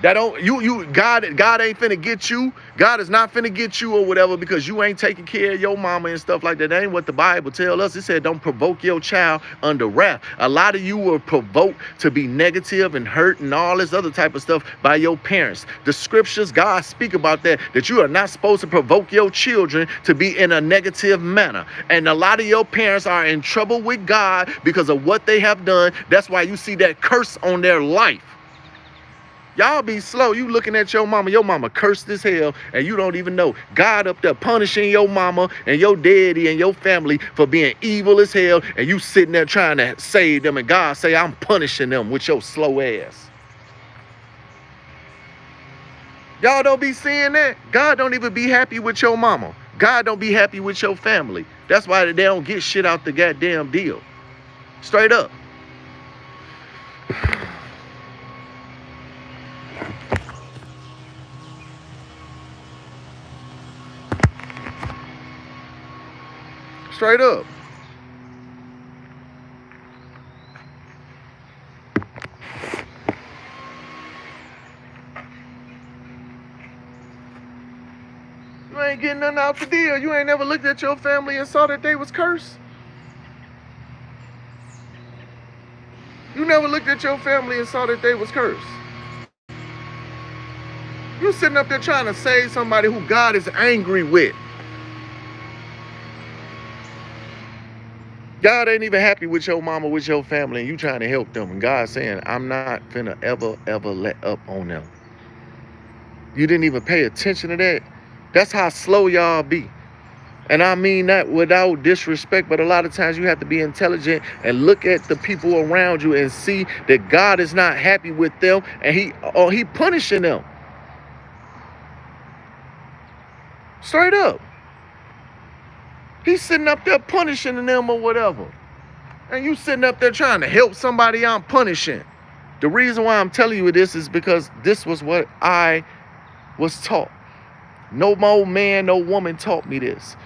That don't God ain't finna get you. God is not finna get you or whatever because you ain't taking care of your mama and stuff like that. That ain't what the Bible tell us. It said don't provoke your child under wrath. A lot of you were provoked to be negative and hurt and all this other type of stuff by your parents. The scriptures, God speak about that you are not supposed to provoke your children to be in a negative manner. And a lot of your parents are in trouble with God because of what they have done. That's why you see that curse on their life. Y'all be slow. You looking at your mama cursed as hell, and you don't even know. God up there punishing your mama and your daddy and your family for being evil as hell, and you sitting there trying to save them, and God say, I'm punishing them with your slow ass. Y'all don't be seeing that? God don't even be happy with your mama. God don't be happy with your family. That's why they don't get shit out the goddamn deal. Straight up. Straight up. You ain't getting nothing out the deal. You ain't never looked at your family and saw that they was cursed. You never looked at your family and saw that they was cursed. You sitting up there trying to save somebody who God is angry with. God ain't even happy with your mama, with your family, and you trying to help them. And God saying, I'm not finna ever let up on them. You didn't even pay attention to that. That's how slow y'all be. And I mean that without disrespect, but a lot of times you have to be intelligent and look at the people around you and see that God is not happy with them, and he punishing them. Straight up. He's sitting up there punishing them or whatever. And you sitting up there trying to help somebody I'm punishing. The reason why I'm telling you this is because this was what I was taught. No more man, no woman taught me this.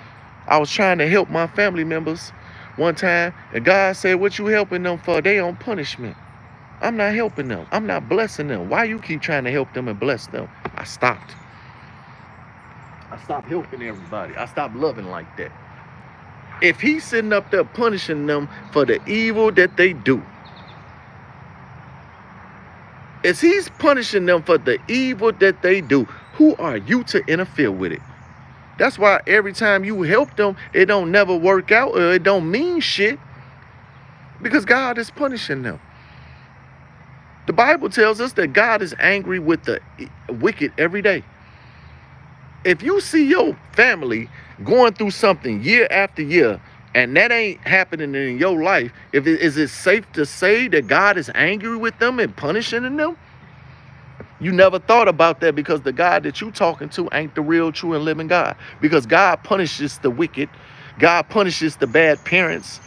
I was trying to help my family members one time, and God said, what you helping them for? They on punishment. I'm not helping them. I'm not blessing them. Why you keep trying to help them and bless them? I stopped. I stopped helping everybody. I stopped loving like that. If he's sitting up there punishing them for the evil that they do, if he's punishing them for the evil that they do, who are you to interfere with it? That's why every time you help them, it don't never work out, or it don't mean shit, because God is punishing them. The Bible tells us that God is angry with the wicked every day. If you see your family going through something year after year, and that ain't happening in your life, is it safe to say that God is angry with them and punishing them? You never thought about that, because the God that you talking to ain't the real, true, and living God. Because God punishes the wicked. God punishes the bad parents.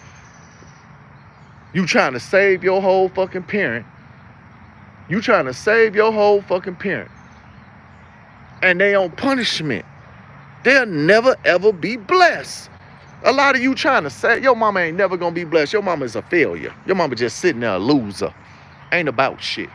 You trying to save your whole fucking parent. You trying to save your whole fucking parent. And they on punishment. They'll never ever be blessed. A lot of you trying to say your mama ain't never gonna be blessed. Your mama is a failure. Your mama just sitting there a loser. Ain't about shit.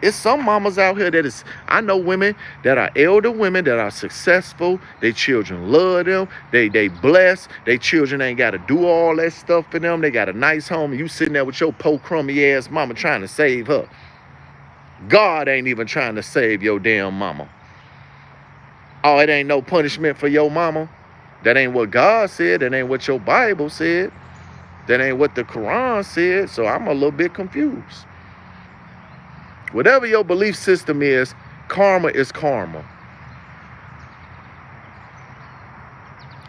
It's some mamas out here that is, I know women that are elder women that are successful. Their children love them. They blessed. Their children ain't got to do all that stuff for them. They got a nice home. And you sitting there with your poor crummy ass mama trying to save her. God ain't even trying to save your damn mama. Oh, it ain't no punishment for your mama. That ain't what God said. That ain't what your Bible said. That ain't what the Quran said. So I'm a little bit confused. Whatever your belief system is, karma is karma.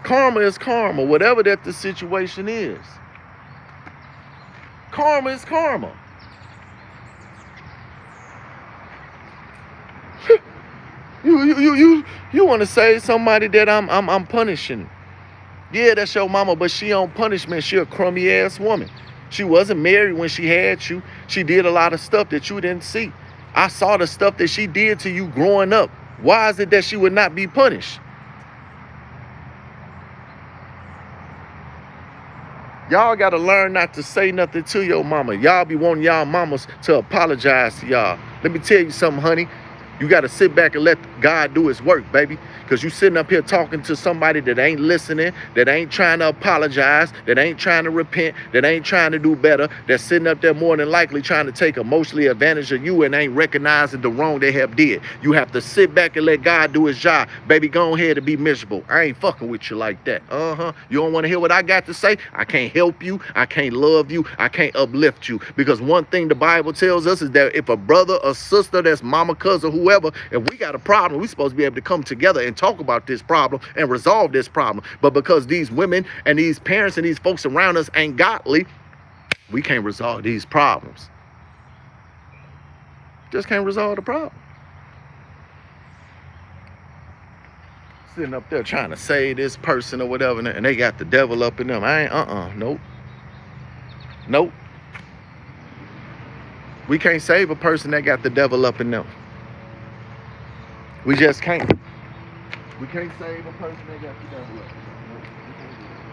Karma is karma, whatever that the situation is. Karma is karma. You want to say somebody that I'm punishing. Yeah, that's your mama, but she on punishment. She a crummy ass woman. She wasn't married when she had you. She did a lot of stuff that you didn't see. I saw the stuff that she did to you growing up. Why is it that she would not be punished? Y'all got to learn not to say nothing to your mama. Y'all be wanting y'all mamas to apologize to y'all. Let me tell you something, honey. You got to sit back and let God do his work, baby. Because you sitting up here talking to somebody that ain't listening, that ain't trying to apologize, that ain't trying to repent, that ain't trying to do better, that's sitting up there more than likely trying to take emotionally advantage of you and ain't recognizing the wrong they have did. You have to sit back and let God do his job. Baby, go ahead and be miserable. I ain't fucking with you like that. You don't want to hear what I got to say? I can't help you. I can't love you. I can't uplift you. Because one thing the Bible tells us is that if a brother or sister, that's mama, cousin, whoever, if we got a problem, we supposed to be able to come together and talk about this problem and resolve this problem. But because these women and these parents and these folks around us ain't godly, we can't resolve these problems. Just can't resolve the problem. Sitting up there trying to save this person or whatever, and they got the devil up in them. I ain't, nope. We can't save a person that got the devil up in them. We just can't. We can't save a person that got the devil up in them. Nope, we can't do that.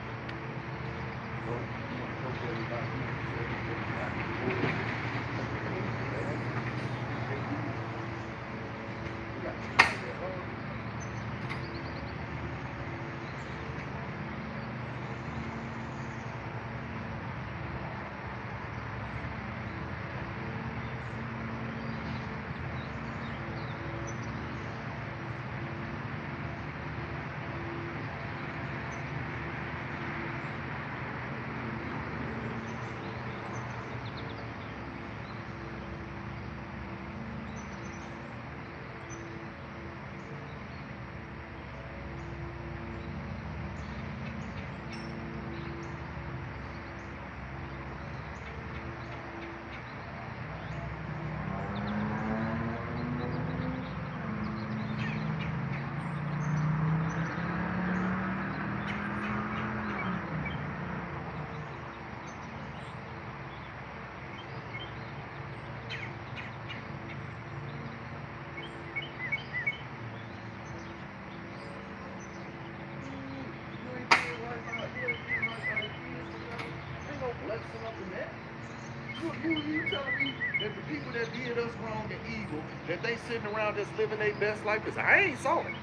telling me that the people that did us wrong and evil, that they sitting around just living their best life? Because I ain't saw it.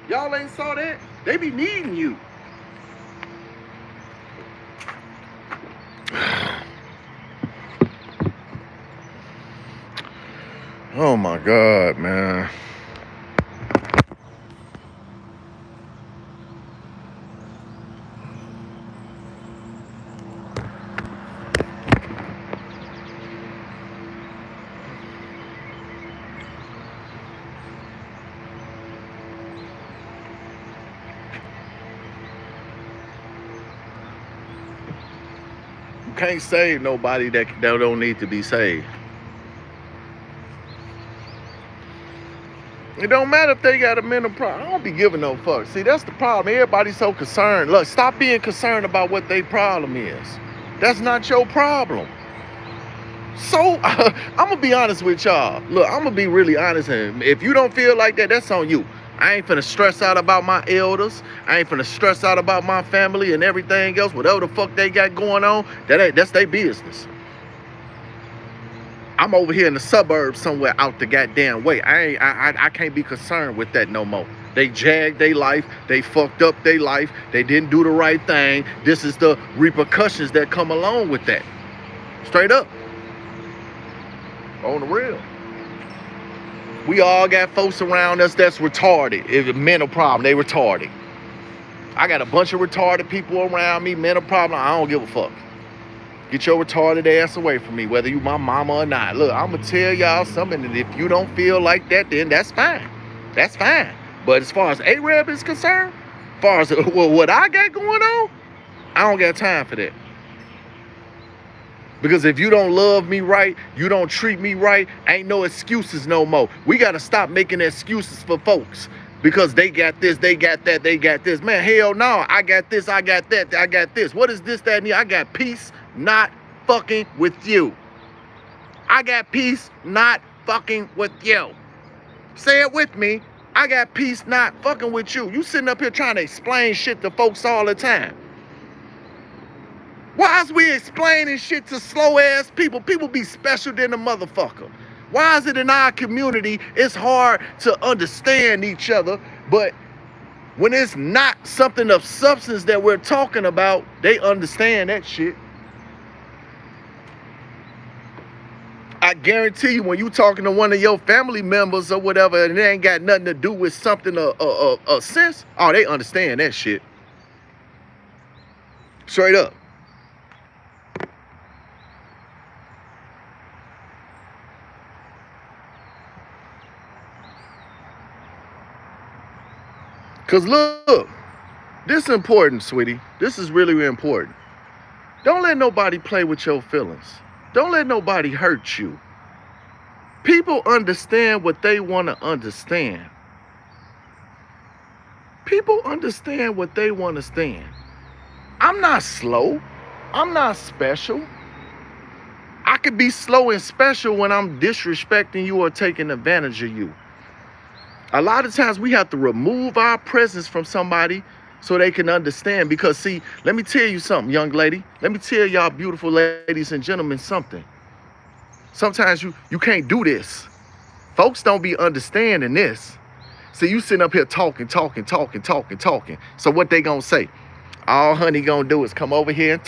Y'all ain't saw that? They be needing you. Oh my God, man. You can't save nobody that don't need to be saved. It don't matter if they got a mental problem. I don't be giving no fuck. See, that's the problem. Everybody's so concerned. Look, stop being concerned about what their problem is. That's not your problem. So, I'm going to be honest with y'all. Look, I'm going to be really honest. And if you don't feel like that, that's on you. I ain't finna stress out about my elders. I ain't finna stress out about my family and everything else. Whatever the fuck they got going on, that's their business. I'm over here in the suburbs somewhere out the goddamn way. I can't be concerned with that no more. They jagged their life. They fucked up their life. They didn't do the right thing. This is the repercussions that come along with that. Straight up. On the real. We all got folks around us that's retarded. It's a mental problem. They retarded. I got a bunch of retarded people around me. Mental problem. I don't give a fuck. Get your retarded ass away from me, whether you my mama or not. Look, I'm going to tell y'all something, and if you don't feel like that, then that's fine. That's fine. But as far as Arab is concerned, as far as what I got going on, I don't got time for that. Because if you don't love me right, you don't treat me right, ain't no excuses no more. We got to stop making excuses for folks. Because they got this, they got that, they got this. Man, hell no, I got this, I got that, I got this. What is this, that, and the? I got peace not fucking with you. I got peace not fucking with you. Say it with me. I got peace not fucking with you. You sitting up here trying to explain shit to folks all the time. Why is we explaining shit to slow ass people? People be special than a motherfucker. Why is it in our community it's hard to understand each other, but when it's not something of substance that we're talking about, they understand that shit? I guarantee you, when you talking to one of your family members or whatever, and it ain't got nothing to do with something of sense, oh, they understand that shit. Straight up. Because look, this is important, sweetie. This is really, really important. Don't let nobody play with your feelings. Don't let nobody hurt you. People understand what they want to understand. People understand what they want to stand. I'm not slow. I'm not special. I could be slow and special when I'm disrespecting you or taking advantage of you. A lot of times we have to remove our presence from somebody so they can understand. Because see, let me tell you something, young lady. Let me tell y'all beautiful ladies and gentlemen something. Sometimes you can't do this. Folks don't be understanding this. See, you sitting up here talking. So what they gonna say? All honey gonna do is come over here and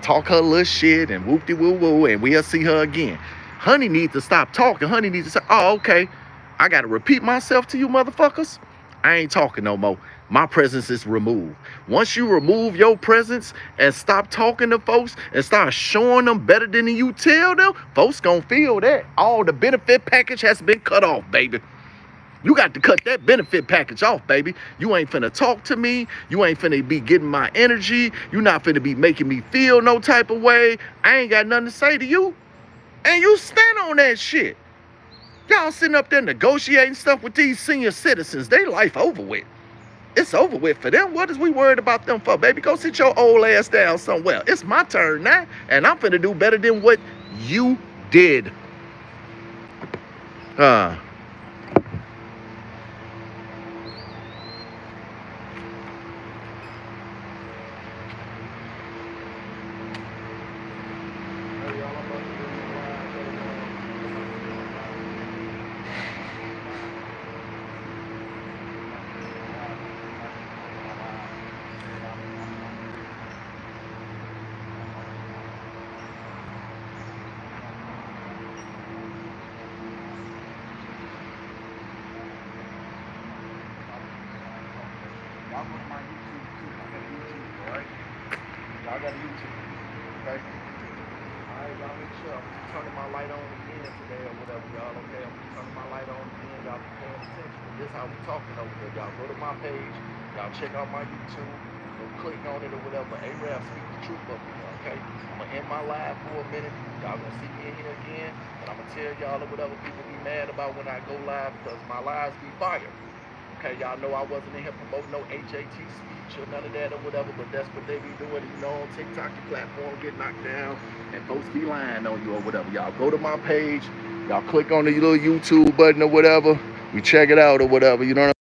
talk her little shit and whoop-de-woo-woo, and we'll see her again. Honey needs to stop talking. Honey needs to say, oh, okay. I got to repeat myself to you motherfuckers. I ain't talking no more. My presence is removed. Once you remove your presence and stop talking to folks and start showing them better than you tell them, folks gonna feel that. All the benefit package has been cut off, baby. You got to cut that benefit package off, baby. You ain't finna talk to me. You ain't finna be getting my energy. You not finna be making me feel no type of way. I ain't got nothing to say to you. And you stand on that shit. Y'all sitting up there negotiating stuff with these senior citizens. They life over with. It's over with for them. What is we worried about them for, baby? Go sit your old ass down somewhere. It's my turn now, and I'm finna do better than what you did. Y'all, Y'all go to my YouTube too. I got a YouTube, alright? Y'all got a YouTube, okay? Alright, y'all make sure I'm turning my light on again today or whatever, y'all, okay? I'm turning my light on again. Y'all be paying attention. This how we talking over here. Y'all go to my page. Y'all check out my YouTube. Go click on it or whatever. A-Rap speak the truth up here, okay? I'm going to end my live for a minute. Y'all going to see me in here again. And I'm going to tell y'all or whatever people be mad about when I go live because my lives be fire. Okay, y'all know I wasn't in here promoting no HAT speech or none of that or whatever, but that's what they be doing. You know, on TikTok, your platform get knocked down, and folks be lying on you or whatever. Y'all go to my page, y'all click on the little YouTube button or whatever. We check it out or whatever. You know what I'm